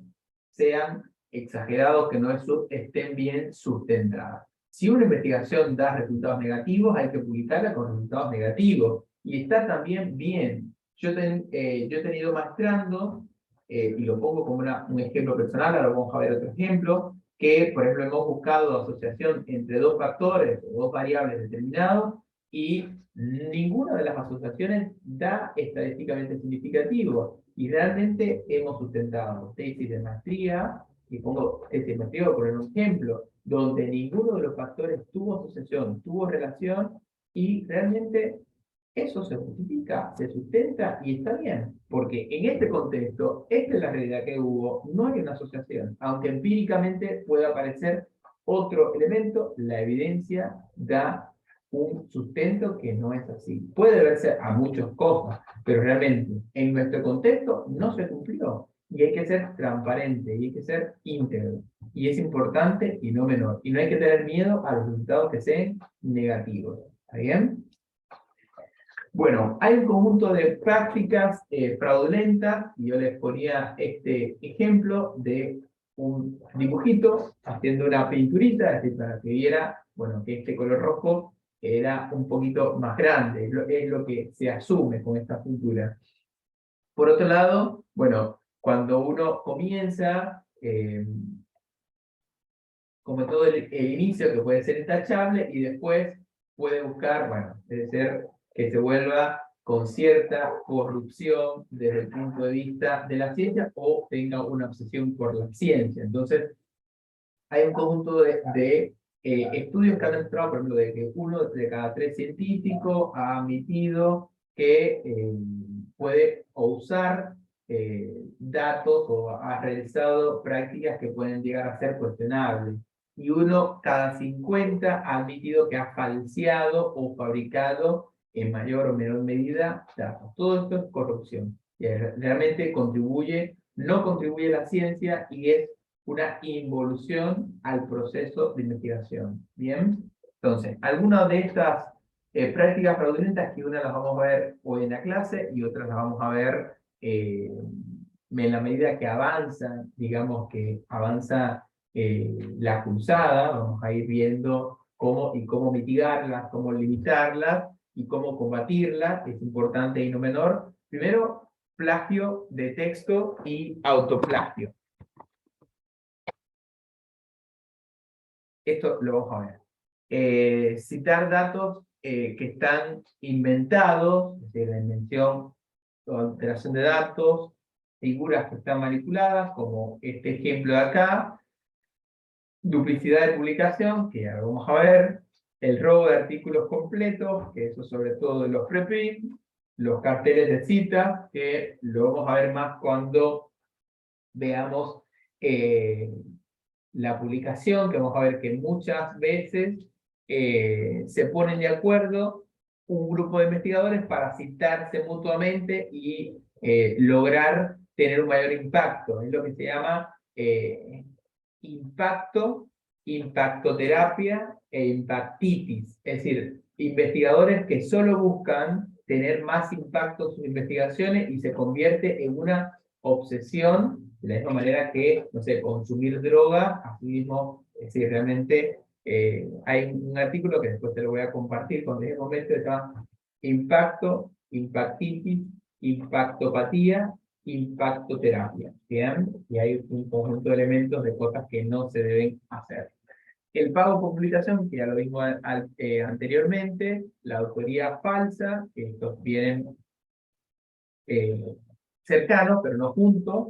sean exagerados, que no estén bien sustentadas. Si una investigación da resultados negativos, hay que publicarla con resultados negativos. Y está también bien. Yo he tenido maestrando, y lo pongo como un ejemplo personal, ahora vamos a ver otro ejemplo, que, por ejemplo, hemos buscado asociación entre dos factores o dos variables determinados y ninguna de las asociaciones da estadísticamente significativo. Y realmente hemos sustentado tesis de maestría, y pongo tesis de maestría por poner un ejemplo, donde ninguno de los factores tuvo asociación, tuvo relación, y realmente eso se justifica, se sustenta y está bien, porque en este contexto, esta es la realidad que hubo, no hay una asociación, aunque empíricamente pueda aparecer otro elemento, la evidencia da un sustento que no es así. Puede verse a muchas cosas, pero realmente en nuestro contexto no se cumplió. Y hay que ser transparente, y hay que ser íntegro. Y es importante y no menor. Y no hay que tener miedo a los resultados que sean negativos. ¿Está bien? Bueno, hay un conjunto de prácticas fraudulentas, y yo les ponía este ejemplo de un dibujito haciendo una pinturita, es decir, para que viera, bueno, que este color rojo era un poquito más grande, es lo que se asume con esta pintura. Por otro lado, bueno, cuando uno comienza, como todo el inicio que puede ser intachable, y después puede buscar, bueno, debe ser que se vuelva con cierta corrupción desde el punto de vista de la ciencia o tenga una obsesión por la ciencia. Entonces, hay un conjunto de estudios que han demostrado, por ejemplo, de que 1 de cada 3 científicos ha admitido que puede usar datos o ha realizado prácticas que pueden llegar a ser cuestionables. Y 1 cada 50 ha admitido que ha falseado o fabricado en mayor o menor medida datos. Todo esto es corrupción. Y realmente no contribuye a la ciencia y es una involución al proceso de investigación. ¿Bien? Entonces, algunas de estas prácticas fraudulentas, que una las vamos a ver hoy en la clase y otras las vamos a ver en la medida que avanza, digamos que avanza la cruzada, vamos a ir viendo cómo mitigarlas, cómo limitarlas y cómo combatirlas. Es importante y no menor. Primero, plagio de texto y autoplagio. Esto lo vamos a ver. Citar datos que están inventados, es decir, la invención o alteración de datos, figuras que están manipuladas, como este ejemplo de acá, duplicidad de publicación, que ya lo vamos a ver, el robo de artículos completos, que eso sobre todo en los preprint, los carteles de citas, que lo vamos a ver más cuando veamos la publicación, que vamos a ver que muchas veces se ponen de acuerdo un grupo de investigadores para citarse mutuamente y lograr tener un mayor impacto. Es lo que se llama impacto, impactoterapia e impactitis. Es decir, investigadores que solo buscan tener más impacto en sus investigaciones y se convierte en una obsesión, de la misma manera que, no sé, consumir droga, así mismo, es decir, realmente hay un artículo que después te lo voy a compartir cuando llegue el momento, que se llama Impacto, Impactitis, Impactopatía, impactoterapia. ¿Bien? Y hay un conjunto de elementos de cosas que no se deben hacer. El pago por publicación, que ya lo vimos anteriormente, la autoría falsa, que estos vienen cercanos, pero no juntos.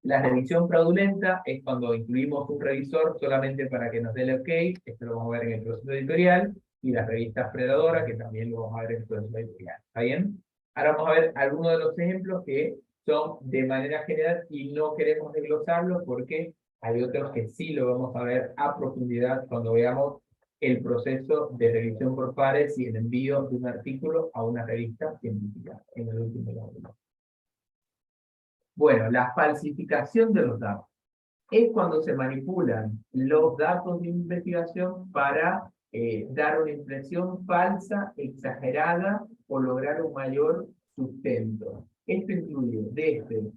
La revisión fraudulenta es cuando incluimos un revisor solamente para que nos dé el ok, esto lo vamos a ver en el proceso editorial, y las revistas predadoras, que también lo vamos a ver en el proceso editorial. ¿Está bien? Ahora vamos a ver algunos de los ejemplos que son de manera general y no queremos desglosarlos porque hay otros que sí lo vamos a ver a profundidad cuando veamos el proceso de revisión por pares y el envío de un artículo a una revista científica en el último módulo. Bueno, la falsificación de los datos es cuando se manipulan los datos de investigación para dar una impresión falsa, exagerada o lograr un mayor sustento. Esto incluye desde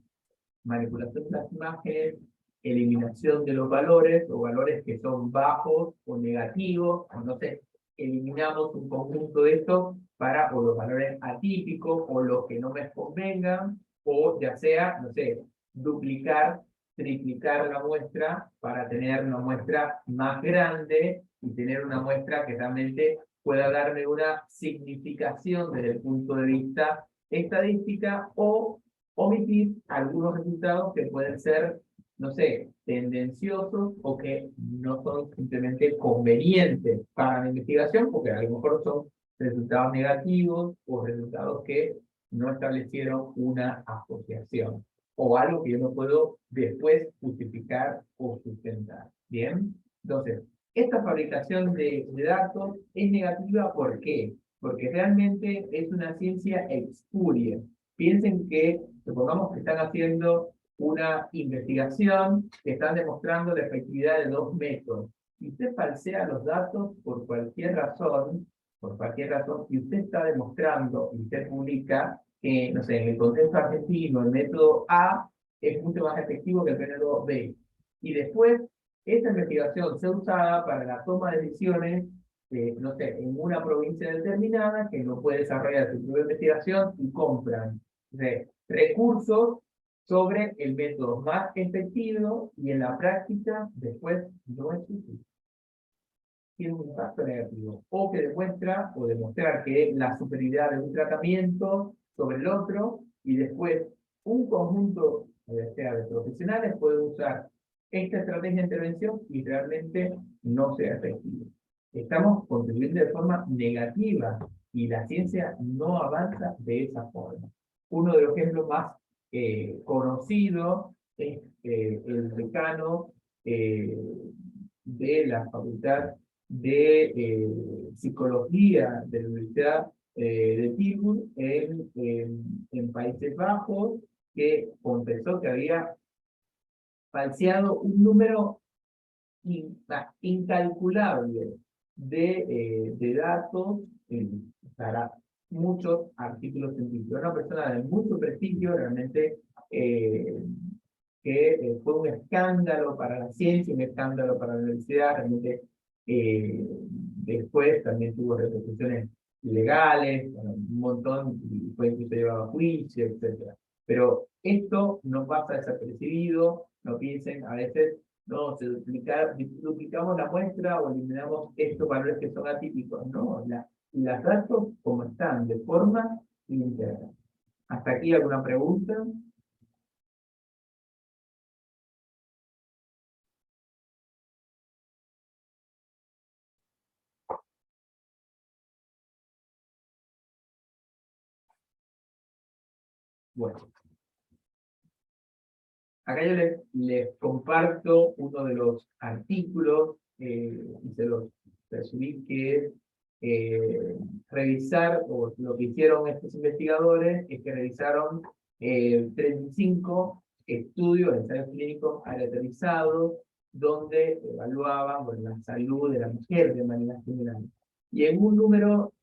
manipulación de las imágenes, eliminación de los valores o valores que son bajos o negativos, o no sé, eliminamos un conjunto de estos para o los valores atípicos o los que no me convengan, o ya sea, no sé, duplicar, triplicar la muestra para tener una muestra más grande y tener una muestra que realmente pueda darme una significación desde el punto de vista estadística o omitir algunos resultados que pueden ser, no sé, tendenciosos o que no son simplemente convenientes para la investigación, porque a lo mejor son resultados negativos o resultados que no establecieron una asociación o algo que yo no puedo después justificar o sustentar. ¿Bien? Entonces, esta fabricación de datos es negativa, ¿por qué? Porque realmente es una ciencia espuria. Piensen que, supongamos que están haciendo una investigación, que están demostrando la efectividad de dos métodos. Si usted falsea los datos por cualquier razón, y usted está demostrando, y usted publica, no sé, en el contexto argentino, el método A es mucho más efectivo que el método B. Y después, esta investigación sea usada para la toma de decisiones no sé, en una provincia determinada que no puede desarrollar su propia investigación y compran recursos sobre el método más efectivo y en la práctica después no es útil. Tiene un impacto negativo. O que demuestra o demostrar que la superioridad de un tratamiento sobre el otro y después un conjunto sea de profesionales puede usar esta estrategia de intervención y realmente no sea efectivo. Estamos contribuyendo de forma negativa y la ciencia no avanza de esa forma. Uno de los ejemplos más conocidos es el decano de la Facultad de Psicología de la Universidad de Tilburg en Países Bajos, que confesó que había falseado un número incalculable de datos para muchos artículos científicos. Una persona de mucho prestigio, realmente, que fue un escándalo para la ciencia, un escándalo para la universidad, realmente después también tuvo repercusiones legales, bueno, un montón, y fue incluso llevado a juicio, etcétera. Pero esto no pasa desapercibido, no piensen a veces, no, duplicamos la muestra o eliminamos estos valores que son atípicos. No, las datos como están, de forma íntegra. ¿Hasta aquí alguna pregunta? Bueno, acá yo les comparto uno de los artículos, y se los resumí, que es revisar, o lo que hicieron estos investigadores, es que revisaron 35 estudios, ensayos clínicos aleatorizados, donde evaluaban, bueno, la salud de la mujer de manera general. Y en un número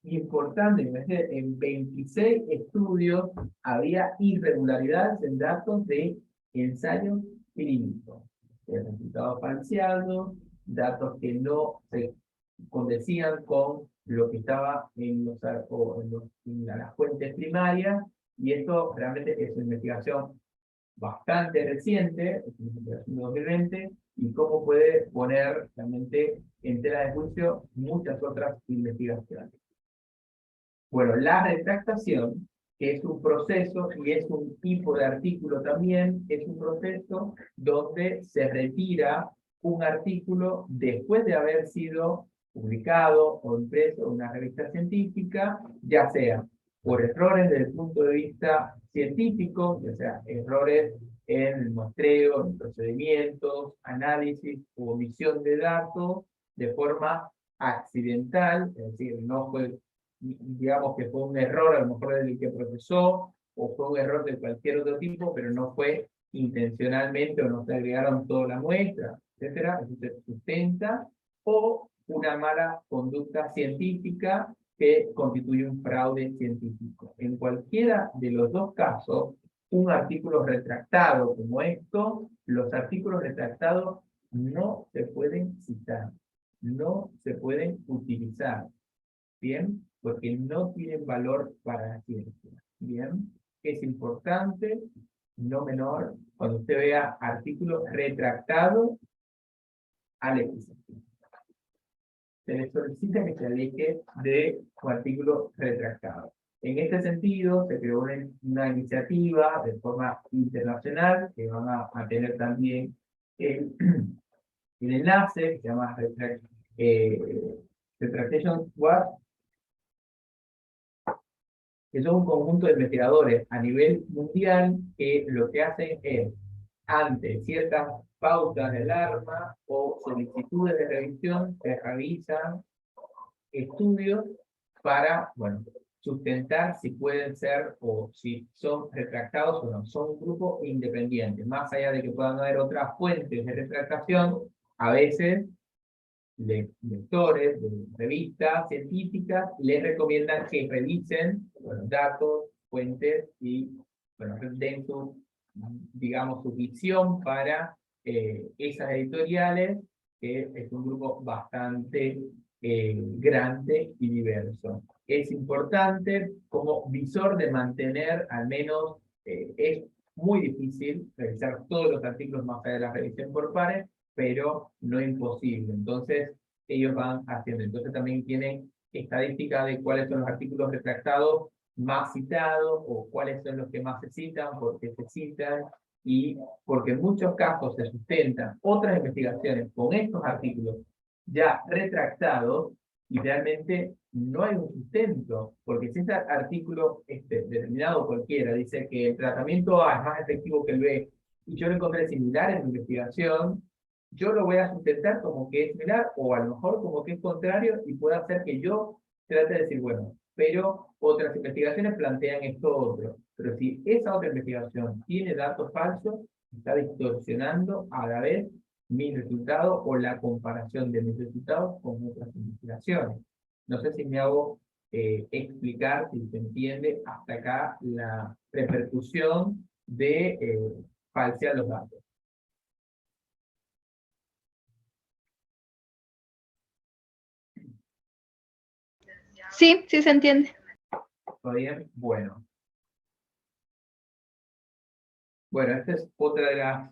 importante, en 26 estudios, había irregularidades en datos de ensayos clínicos, resultados falseados, datos que no se condecían con lo que estaba en las fuentes primarias, y esto realmente es una investigación bastante reciente, es una investigación de 2020, y cómo puede poner realmente en tela de juicio muchas otras investigaciones. Bueno, la retractación, que es un proceso y es un tipo de artículo también, es un proceso donde se retira un artículo después de haber sido publicado o impreso en una revista científica, ya sea por errores desde el punto de vista científico, ya sea errores en el muestreo, en procedimientos, análisis u omisión de datos, de forma accidental, es decir, no fue, digamos que fue un error a lo mejor del que procesó, o fue un error de cualquier otro tipo, pero no fue intencionalmente o no se agregaron toda la muestra, etcétera, eso se sustenta, o una mala conducta científica que constituye un fraude científico. En cualquiera de los dos casos, un artículo retractado como esto, los artículos retractados no se pueden citar, no se pueden utilizar, ¿bien? Porque no tienen valor para la ciencia, ¿bien? Es importante, no menor, cuando usted vea artículos retractados, aléjese. Se le solicita que se aleje de un artículo retractado. En este sentido, se creó una iniciativa de forma internacional, que van a tener también el, el enlace, que se llama Retractation Watch, que son un conjunto de investigadores a nivel mundial que lo que hacen es, ante ciertas pautas de alarma o solicitudes de revisión, se revisan estudios para, bueno, sustentar si pueden ser o si son retractados o no. Son un grupo independiente. Más allá de que puedan haber otras fuentes de retractación, a veces lectores de revistas científicas les recomiendan que revisen, bueno, datos, fuentes y, bueno, den su, digamos, su visión para esas editoriales, que es un grupo bastante grande y diverso. Es importante como visor de mantener, al menos, es muy difícil revisar todos los artículos más allá de la revisión por pares, pero no imposible. Entonces, ellos van haciendo. Entonces, también tienen estadística de cuáles son los artículos retractados más citados, o cuáles son los que más se citan, por qué se citan, y porque en muchos casos se sustentan otras investigaciones con estos artículos ya retractados, y realmente no hay un sustento, porque si este artículo determinado cualquiera dice que el tratamiento A es más efectivo que el B, y yo lo encontré similar en mi investigación, yo lo voy a sustentar como que es similar, o a lo mejor como que es contrario, y puede hacer que yo trate de decir, bueno, pero otras investigaciones plantean esto otro. Pero si esa otra investigación tiene datos falsos, está distorsionando a la vez mis resultados o la comparación de mis resultados con otras investigaciones. No sé si me hago explicar, si se entiende hasta acá la repercusión de falsear los datos. Sí, sí se entiende. ¿Todo bien? Bueno. Bueno, esta es otra de las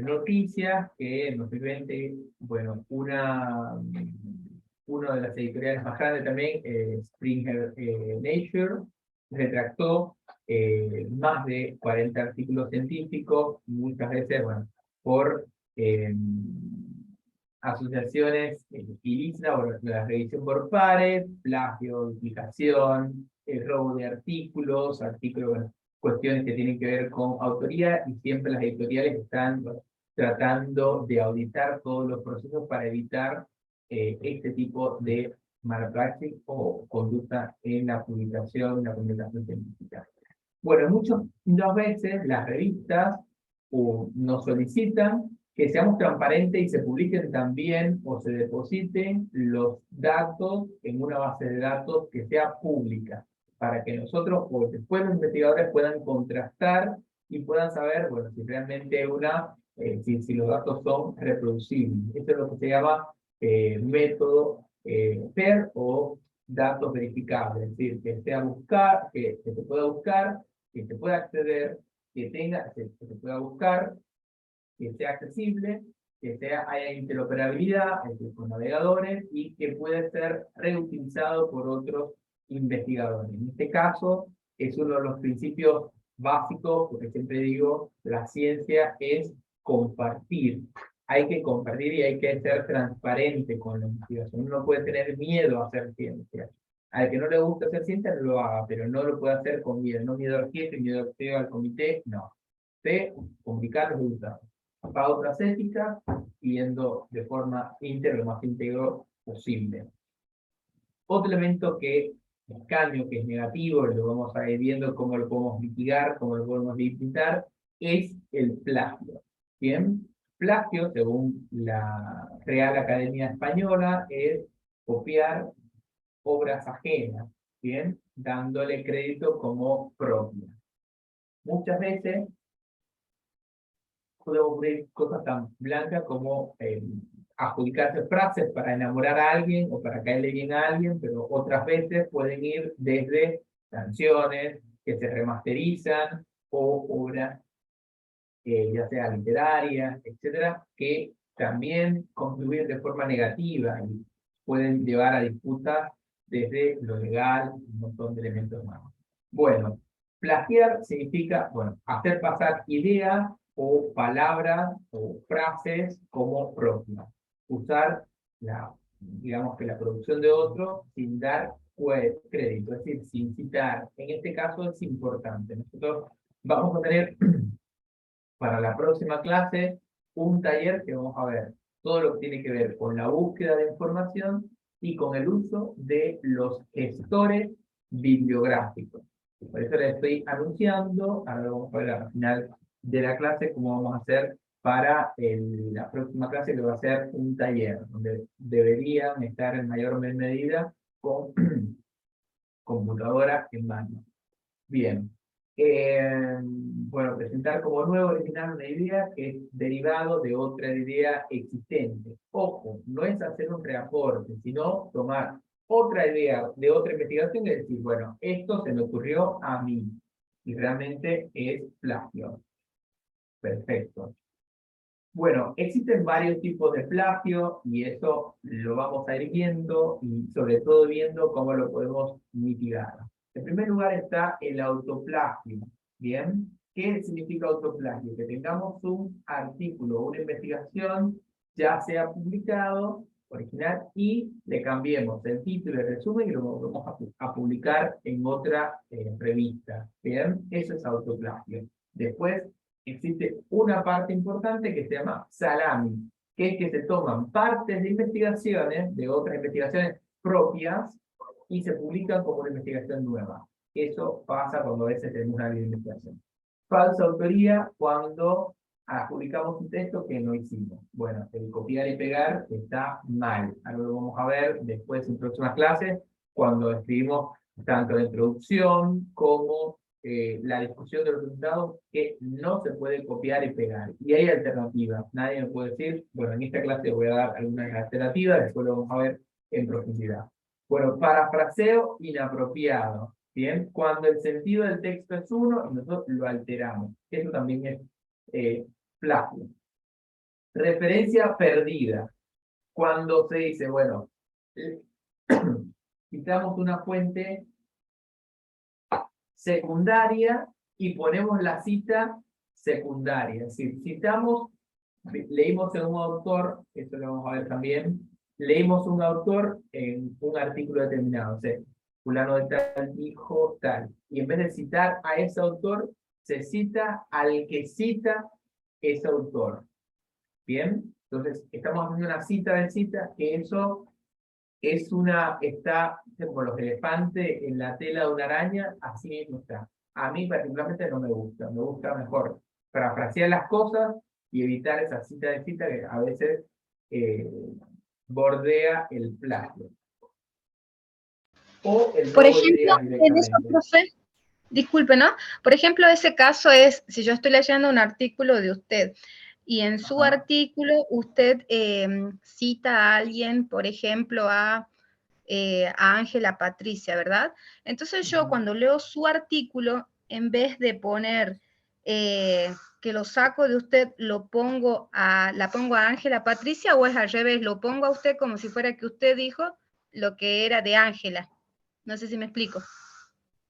noticias que en 2020, bueno, una de las editoriales más grandes también, Springer Nature, retractó más de 40 artículos científicos, muchas veces, bueno, por asociaciones ilícitas, o la revisión por pares, plagio, duplicación, el robo de artículos, bueno, cuestiones que tienen que ver con autoría, y siempre las editoriales están tratando de auditar todos los procesos para evitar este tipo de mala praxis o conducta en la publicación científica. Bueno, muchas veces las revistas nos solicitan que seamos transparentes y se publiquen también o se depositen los datos en una base de datos que sea pública, para que nosotros o después los investigadores puedan contrastar y puedan saber, bueno, si realmente si los datos son reproducibles. Esto es lo que se llama método PER o datos verificables, es decir, que se pueda buscar, que se pueda acceder, que se pueda buscar, que sea accesible, haya interoperabilidad, es decir, con navegadores, y que puede ser reutilizado por otros investigadores. En este caso, es uno de los principios básicos, porque siempre digo, la ciencia es compartir. Hay que compartir y hay que ser transparente con la investigación. Uno no puede tener miedo a hacer ciencia. Al que no le gusta hacer ciencia, no lo haga, pero no lo puede hacer con miedo. No miedo al jefe, miedo al comité, no. De publicar los resultados. Pautas éticas, yendo de forma íntegra, lo más íntegro posible. Otro elemento que escaño, que es negativo, lo vamos a ir viendo cómo lo podemos mitigar, cómo lo podemos limitar, es el plagio. Bien, plagio, según la Real Academia Española, es copiar obras ajenas, bien, dándole crédito como propia. Muchas veces puede ocurrir cosas tan blancas como adjudicarse frases para enamorar a alguien o para caerle bien a alguien, pero otras veces pueden ir desde canciones que se remasterizan o obras, ya sea literarias, etcétera, que también contribuyen de forma negativa y pueden llevar a disputas desde lo legal, un montón de elementos más. Bueno, plagiar significa, bueno, hacer pasar ideas o palabras o frases como propias. Usar digamos que la producción de otro sin dar crédito, es decir, sin citar. En este caso es importante. Nosotros vamos a tener para la próxima clase un taller que vamos a ver todo lo que tiene que ver con la búsqueda de información y con el uso de los gestores bibliográficos. Por eso les estoy anunciando, ahora vamos a ver al final de la clase cómo vamos a hacer para la próxima clase, que va a ser un taller, donde deberían estar en mayor o menor medida con computadora en mano. Bien. Bueno, presentar como nuevo original una idea que es derivado de otra idea existente. Ojo, no es hacer un reaporte, sino tomar otra idea de otra investigación y decir, bueno, esto se me ocurrió a mí, y realmente es plagio. Perfecto. Bueno, existen varios tipos de plagio, y eso lo vamos a ir viendo, y sobre todo viendo cómo lo podemos mitigar. En primer lugar está el autoplagio. ¿Bien? ¿Qué significa autoplagio? Que tengamos un artículo o una investigación, ya sea publicado, original, y le cambiemos el título y el resumen y lo vamos a publicar en otra revista. ¿Bien? Eso es autoplagio. Después existe una parte importante que se llama salami, que es que se toman partes de investigaciones, de otras investigaciones propias, y se publican como una investigación nueva. Eso pasa cuando a veces tenemos una investigación. Falsa autoría cuando publicamos un texto que no hicimos. Bueno, el copiar y pegar está mal. Ahora lo vamos a ver después en próximas clases, cuando escribimos tanto la introducción como la discusión de los resultados, que no se puede copiar y pegar. Y hay alternativas. Nadie me puede decir, bueno, en esta clase voy a dar algunas alternativas, después lo vamos a ver en profundidad. Bueno, parafraseo inapropiado. Bien, cuando el sentido del texto es uno y nosotros lo alteramos. Eso también es plagio. Referencia perdida. Cuando se dice, bueno, citamos una fuente secundaria y ponemos la cita secundaria. Es decir, citamos, leímos en un autor, esto lo vamos a ver también, leímos un autor en un artículo determinado, o sea, fulano de tal dijo tal, y en vez de citar a ese autor, se cita al que cita ese autor. ¿Bien? Entonces, estamos haciendo una cita de cita, que eso es está como los elefantes en la tela de una araña, así mismo está. A mí particularmente no me gusta mejor parafrasear las cosas y evitar esa cita de cita que a veces eh, bordea el plagio. O el Por robo de ejemplo, ideas en eso, directamente. profe, disculpe, ¿no? Por ejemplo, ese caso es, si yo estoy leyendo un artículo de usted, y en su Ajá. artículo usted cita a alguien, por ejemplo, a Ángela Patricia, ¿verdad? Entonces yo cuando leo su artículo, en vez de poner que lo saco de usted, la pongo a Ángela Patricia, o es al revés, lo pongo a usted como si fuera que usted dijo lo que era de Ángela. No sé si me explico.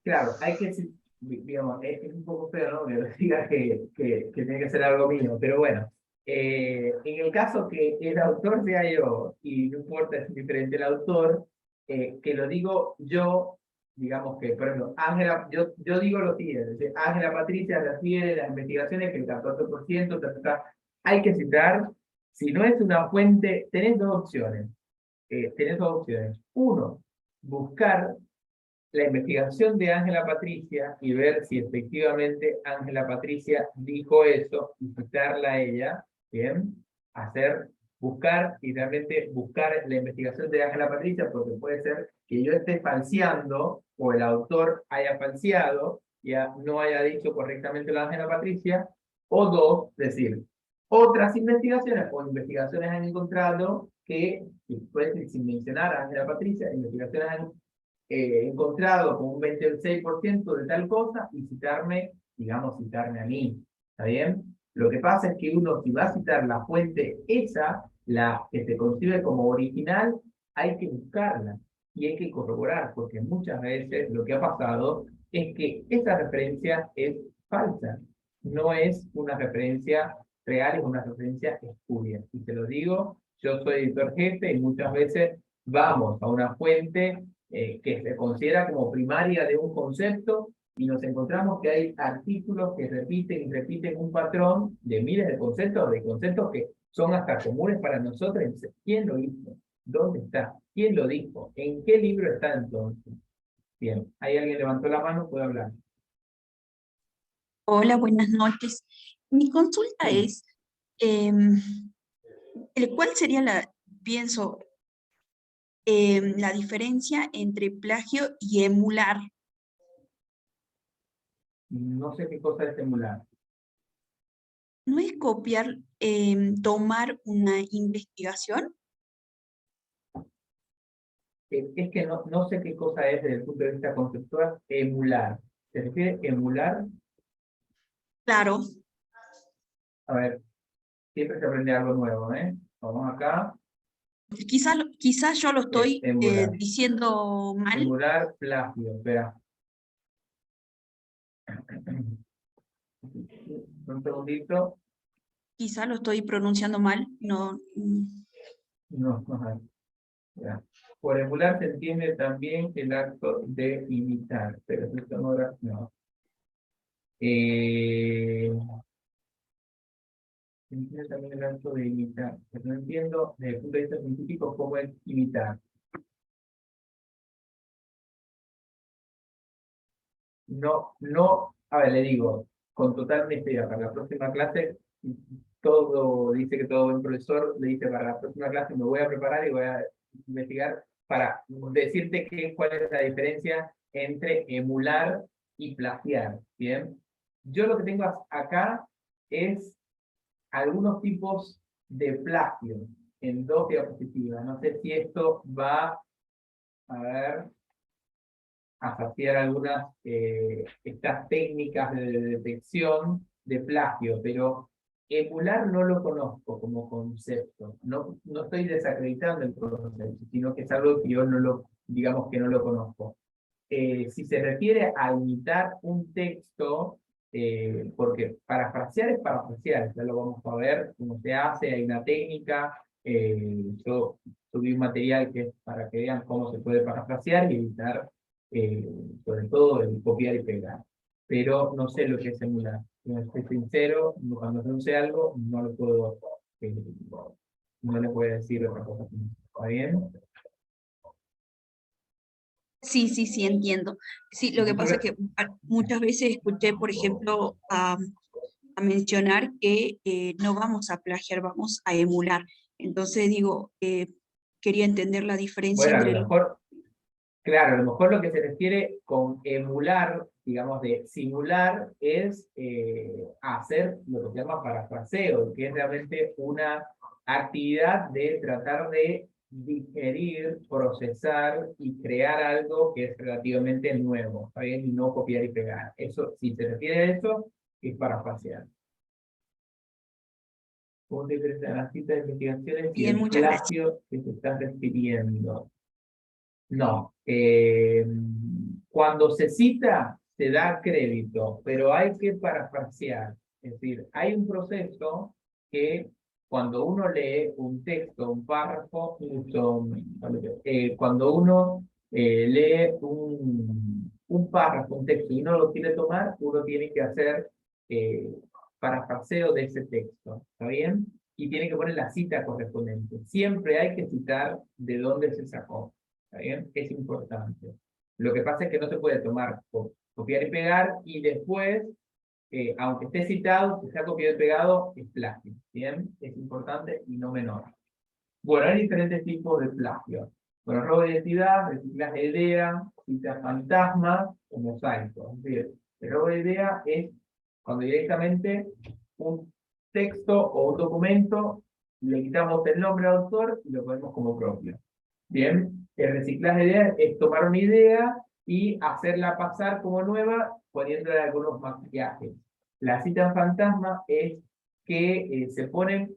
Claro, hay que decir, digamos, es un poco feo, ¿no? Que diga que tiene que ser algo mío, pero bueno, en el caso que el autor sea yo, y no importa si es diferente el autor, que lo digo yo, digamos que, por ejemplo, Ángela, yo digo lo siguiente, Ángela Patricia refiere a las investigaciones que el 14%, hay que citar, si no es una fuente, tenés dos opciones. Tenés dos opciones. Uno, buscar la investigación de Ángela Patricia y ver si efectivamente Ángela Patricia dijo eso y citarla a ella, ¿bien? Buscar y realmente buscar la investigación de Ángela Patricia, porque puede ser que yo esté falseando o el autor haya falseado, ya no haya dicho correctamente la Ángela Patricia, o dos, decir, otras investigaciones o investigaciones han encontrado que, puede ser sin mencionar a Ángela Patricia, investigaciones han encontrado con un 26% de tal cosa y citarme, digamos, citarme a mí. ¿Está bien? Lo que pasa es que uno, si va a citar la fuente esa, la que se concibe como original, hay que buscarla y hay que corroborar, porque muchas veces lo que ha pasado es que esa referencia es falsa, no es una referencia real, es una referencia espuria. Y te lo digo, yo soy editor jefe y muchas veces vamos a una fuente que se considera como primaria de un concepto y nos encontramos que hay artículos que repiten y repiten un patrón de miles de conceptos que son hasta comunes para nosotros. Entonces, ¿quién lo hizo? ¿Dónde está? ¿Quién lo dijo? ¿En qué libro está entonces? Bien, ahí alguien levantó la mano, puede hablar. Hola, buenas noches. Mi consulta Sí. es, ¿cuál sería pienso, la diferencia entre plagio y emular? No sé qué cosa es emular. ¿No es copiar, tomar una investigación? Es que no sé qué cosa es desde el punto de vista conceptual emular. ¿Se refiere emular? Claro, A ver, siempre se aprende algo nuevo, ¿eh? Vamos acá. quizás yo lo estoy Emular. diciendo mal, Emular plagio. Espera. Un segundito. quizás lo estoy pronunciando mal, no, No, no. Ya. Por emular se entiende también el acto de imitar. Pero esto no era. No. Se entiende también el acto de imitar. Pero no entiendo desde el punto de vista científico cómo es imitar. No, a ver, le digo, con total honestidad, para la próxima clase, todo, dice que todo buen profesor, le dice, para la próxima clase me voy a preparar y voy a investigar para decirte cuál es la diferencia entre emular y plagiar, ¿bien? Yo lo que tengo acá es algunos tipos de plagio en dos diapositivas. No sé si esto va a ver, asociar algunas estas técnicas de detección de plagio, pero emular no lo conozco como concepto. No, no estoy desacreditando el concepto, sino que es algo que yo no lo, digamos que no lo conozco. Si se refiere a imitar un texto, porque parafrasear es parafrasear, ya lo vamos a ver cómo se hace, hay una técnica, yo subí un material que es para que vean cómo se puede parafrasear y evitar, sobre todo, el copiar y pegar. Pero no sé lo que es emular. Si no estoy sincero, cuando no sé algo, no lo puedo, no le puedo decir otra cosa. ¿Está bien? Sí, sí, sí, entiendo. Sí, lo que pasa es que muchas veces escuché, por ejemplo, a mencionar que no vamos a plagiar, vamos a emular. Entonces digo, quería entender la diferencia Bueno, a entre lo los... mejor, claro, a lo mejor lo que se refiere con emular, digamos, de simular, es hacer lo que se llama parafraseo, que es realmente una actividad de tratar de digerir, procesar y crear algo que es relativamente nuevo, ¿está bien? Y no copiar y pegar. Eso, si se refiere a eso, es parafrasear. ¿Cómo se diferencian las citas de investigaciones y Bien, el muchas gracias. plagio que se está refiriendo? No, cuando se cita, se da crédito, pero hay que parafrasear. Es decir, hay un proceso que cuando uno lee un texto, un párrafo, cuando uno lee un párrafo, un texto, y uno lo quiere tomar, uno tiene que hacer eh, parafraseo de ese texto, ¿está bien? Y tiene que poner la cita correspondiente. Siempre hay que citar de dónde se sacó. ¿Está bien? Es importante. Lo que pasa es que no se puede tomar, copiar y pegar, y después, aunque esté citado, que sea copiado y pegado, es plagio. ¿Bien? Es importante y no menor. Bueno, hay diferentes tipos de plagio. Bueno, robo de identidad, reciclaje de idea, cita fantasma o mosaico. Es decir, el robo de idea es cuando directamente un texto o un documento le quitamos el nombre al autor y lo ponemos como propio. Bien, el reciclaje de ideas es tomar una idea y hacerla pasar como nueva poniéndole algunos maquillajes. La cita fantasma es que se ponen,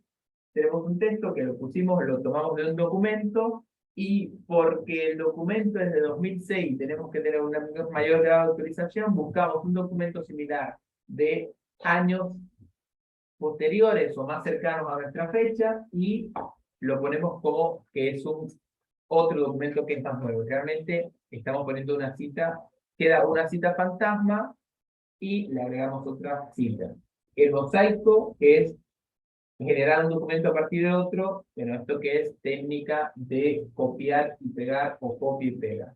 tenemos un texto que lo pusimos, lo tomamos de un documento y porque el documento es de 2006 y tenemos que tener un mayor grado de autorización, buscamos un documento similar de años posteriores o más cercanos a nuestra fecha y lo ponemos como que es un otro documento que es más nuevo. Realmente estamos poniendo una cita, queda una cita fantasma y le agregamos otra cita. El mosaico, que es generar un documento a partir de otro, pero esto que es técnica de copiar y pegar o copia y pega.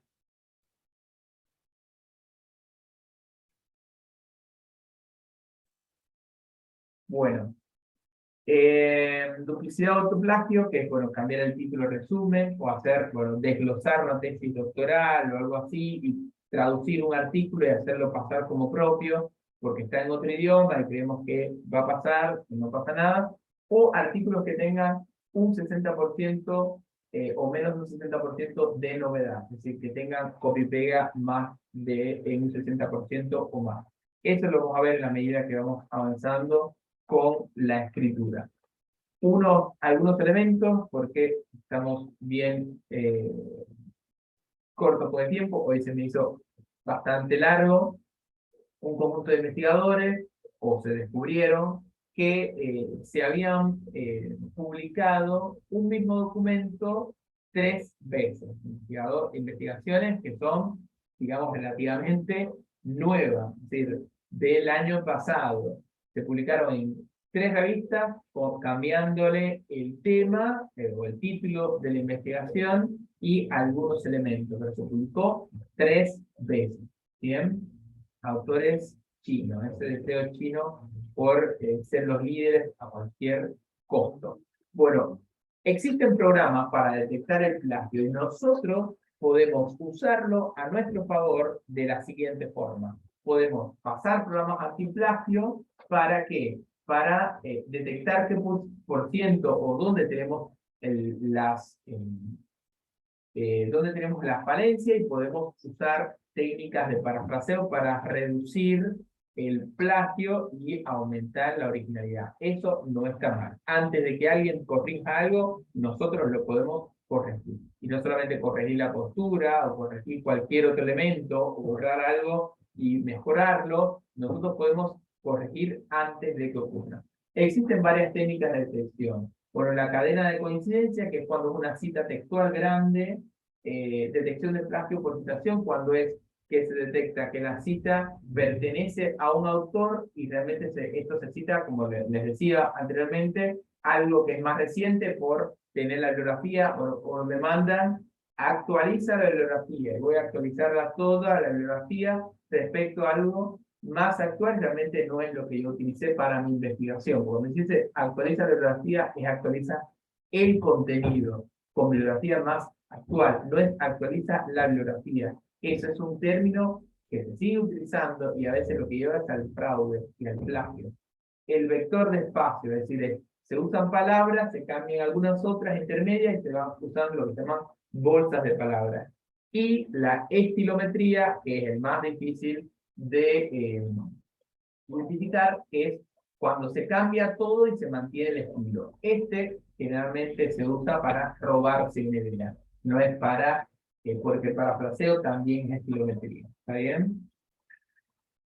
Bueno, duplicidad o autoplagio, que es, bueno, cambiar el título resumen, o hacer, bueno, desglosar una tesis doctoral o algo así, y traducir un artículo y hacerlo pasar como propio, porque está en otro idioma y creemos que va a pasar, y no pasa nada, o artículos que tengan un 60% o menos de un 60% de novedad, es decir, que tengan copia y pega más de un 60% o más. Eso lo vamos a ver en la medida que vamos avanzando con la escritura. Algunos elementos, porque estamos bien cortos por el tiempo, hoy se me hizo bastante largo, un conjunto de investigadores, o se descubrieron, que se habían publicado un mismo documento 3 veces. Investigaciones que son, digamos, relativamente nuevas, es decir, del año pasado. Se publicaron en 3 revistas, cambiándole el tema o el título de la investigación y algunos elementos, pero se publicó 3 veces. ¿Bien? Autores chinos, ese deseo chino por ser los líderes a cualquier costo. Bueno, existen programas para detectar el plagio y nosotros podemos usarlo a nuestro favor de la siguiente forma. Podemos pasar programas antiplagio para ¿qué? Para detectar qué por ciento o dónde tenemos las donde tenemos la falencia y podemos usar técnicas de parafraseo para reducir el plagio y aumentar la originalidad. Eso no está mal. Antes de que alguien corrija algo, nosotros lo podemos corregir. Y no solamente corregir la postura o corregir cualquier otro elemento o borrar algo y mejorarlo, nosotros podemos corregir antes de que ocurra. Existen varias técnicas de detección. Bueno, la cadena de coincidencia, que es cuando es una cita textual grande, detección de plagio por citación, cuando es que se detecta que la cita pertenece a un autor y realmente esto se cita, como les decía anteriormente, algo que es más reciente por tener la bibliografía o me mandan, actualiza la bibliografía y voy a actualizarla toda la bibliografía respecto a algo más actual, realmente no es lo que yo utilicé para mi investigación. Cuando me dice actualiza la bibliografía, es actualiza el contenido con bibliografía más actual, no es actualiza la bibliografía. Eso es un término que se sigue utilizando y a veces lo que lleva es al fraude y al plagio. El vector de espacio, es decir, se usan palabras, se cambian algunas otras intermedias y se van usando lo que se llaman bolsas de palabras. Y la estilometría, que es el más difícil de identificar, que es cuando se cambia todo y se mantiene el estilo. Este generalmente se usa para robarse una idea, no es para, porque el parafraseo también es estilometría. ¿Está bien?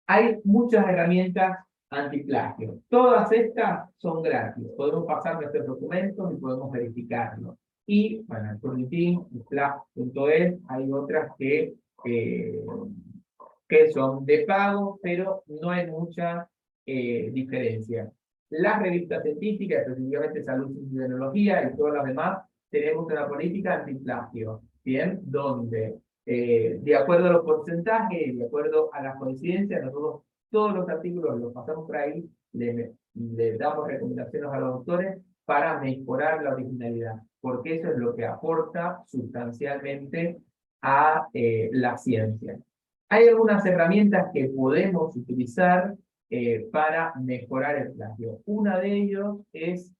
Hay muchas herramientas antiplagio. Todas estas son gratis. Podemos pasar nuestros documentos y podemos verificarlos. Y, bueno, en Turnitin, Flag.es, hay otras que son de pago, pero no hay mucha diferencia. Las revistas científicas, específicamente Salud y Tecnología y todas las demás, tenemos una política antiplagio, ¿bien? Donde, de acuerdo a los porcentajes, de acuerdo a las coincidencias, nosotros todos los artículos los pasamos por ahí, le damos recomendaciones a los autores para mejorar la originalidad, porque eso es lo que aporta sustancialmente a la ciencia. Hay algunas herramientas que podemos utilizar para mejorar el plagio. Una de ellos es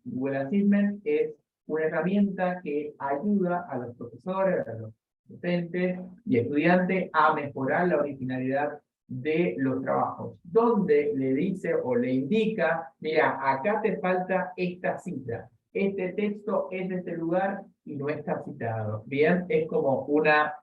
Google Assessment, es una herramienta que ayuda a los profesores, a los docentes y estudiantes a mejorar la originalidad de los trabajos, donde le dice o le indica, mira, acá te falta esta cita, este texto es de este lugar y no está citado. Bien, es como una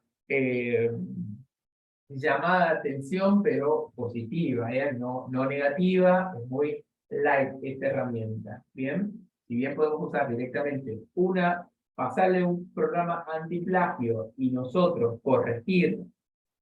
llamada de atención, pero positiva, no negativa, es muy light esta herramienta. Bien, si bien podemos usar directamente pasarle un programa antiplagio y nosotros corregir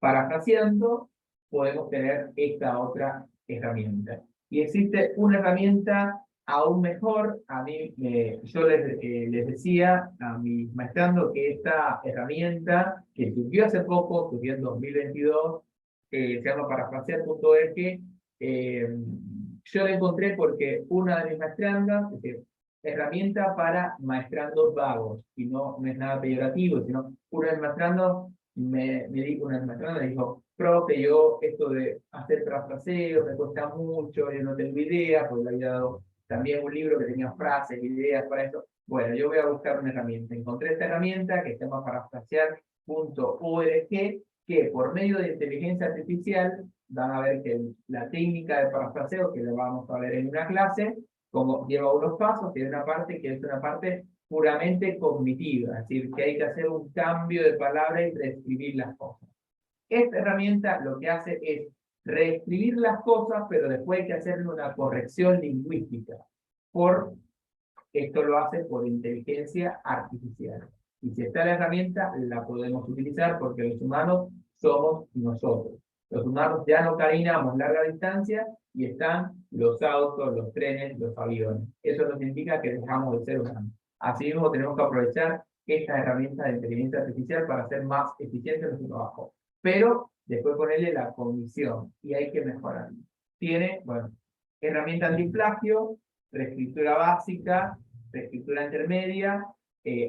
parafraseando, podemos tener esta otra herramienta. Y existe una herramienta aún mejor. A mí, yo les decía a mis maestrando que esta herramienta, que surgió hace poco, surgió en 2022, se llama parafrasear.org, yo la encontré porque una de mis maestrandas, herramienta para maestrandos vagos, y no es nada peyorativo, sino una de mis maestrandos me dijo, profe, yo esto de hacer parafraseos me cuesta mucho, yo no tengo idea, porque le había dado también un libro que tenía frases, ideas para eso. Bueno, yo voy a buscar una herramienta. Encontré esta herramienta que se llama parafrasear.org, que por medio de inteligencia artificial van a ver que la técnica de parafraseo, que lo vamos a ver en una clase, como lleva unos pasos, tiene una parte que es una parte puramente cognitiva, es decir, que hay que hacer un cambio de palabra y reescribir las cosas. Esta herramienta lo que hace es reescribir las cosas, pero después hay que hacerle una corrección lingüística. Esto lo hace por inteligencia artificial. Y si está la herramienta, la podemos utilizar porque los humanos somos nosotros. Los humanos ya no caminamos larga distancia y están los autos, los trenes, los aviones. Eso no significa que dejamos de ser humanos. Asimismo, tenemos que aprovechar esta herramienta de inteligencia artificial para hacer más eficiente nuestro trabajo. Pero después ponerle la cognición y hay que mejorarlo. Tiene, bueno, herramienta antiplagio, reescritura básica, reescritura intermedia,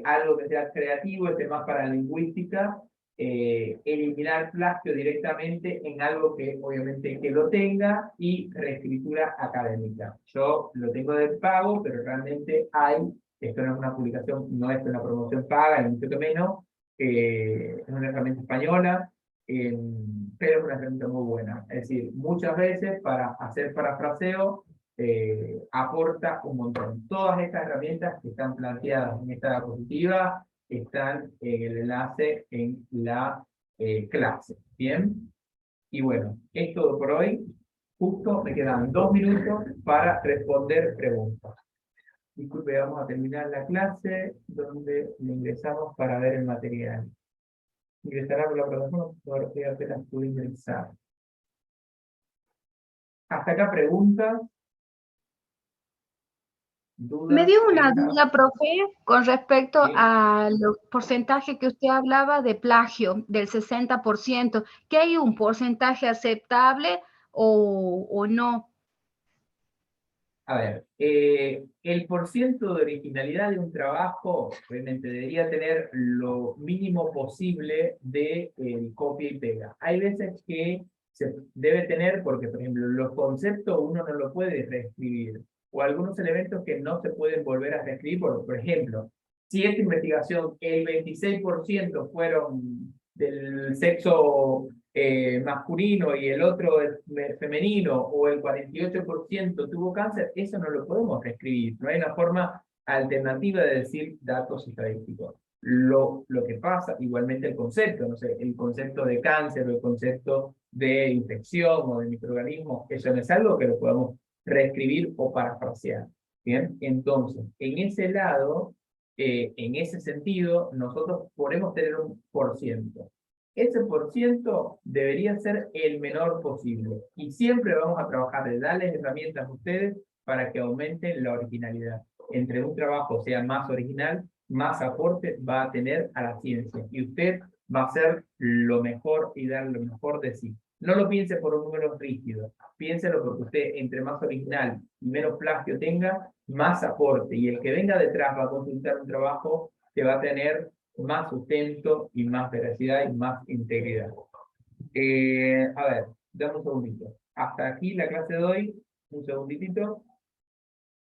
algo que sea creativo, más para lingüística, eliminar plagio directamente en algo que obviamente que lo tenga, y reescritura académica. Yo lo tengo de pago, pero realmente hay Esto no es una publicación, no es una promoción paga, ni mucho que menos. Es una herramienta española, pero es una herramienta muy buena. Es decir, muchas veces para hacer parafraseo aporta un montón. Todas estas herramientas que están planteadas en esta diapositiva están en el enlace en la clase. ¿Bien? Y bueno, es todo por hoy. Justo me quedan 2 minutos para responder preguntas. Disculpe, vamos a terminar la clase donde ingresamos para ver el material. Ingresará por la plataforma, porque apenas pude ingresar. Hasta acá preguntas. ¿Dudas? Me dio una ¿Quejas? duda, profe, con respecto Sí. a los porcentajes que usted hablaba de plagio, del 60%, ¿que hay un porcentaje aceptable o no? A ver, el porciento de originalidad de un trabajo obviamente debería tener lo mínimo posible de copia y pega. Hay veces que se debe tener, porque por ejemplo los conceptos uno no lo puede reescribir, o algunos elementos que no se pueden volver a reescribir, por ejemplo, si esta investigación el 26% fueron del sexo masculino y el otro es femenino, o el 48% tuvo cáncer, eso no lo podemos reescribir. No hay una forma alternativa de decir datos estadísticos. Lo que pasa, igualmente el concepto, no sé, el concepto de cáncer o el concepto de infección o de microorganismo, eso no es algo que lo podamos reescribir o parafrasear. Bien, entonces, en ese lado, en ese sentido, nosotros podemos tener un %. Ese % debería ser el menor posible. Y siempre vamos a trabajar de darles herramientas a ustedes para que aumenten la originalidad. Entre un trabajo sea más original, más aporte va a tener a la ciencia. Y usted va a hacer lo mejor y dar lo mejor de sí. No lo piense por un número rígido. Piénselo porque usted, entre más original y menos plagio tenga, más aporte. Y el que venga detrás va a consultar un trabajo que va a tener más sustento y más veracidad y más integridad. A ver, dame un segundito. Hasta aquí la clase de hoy. Un segunditito.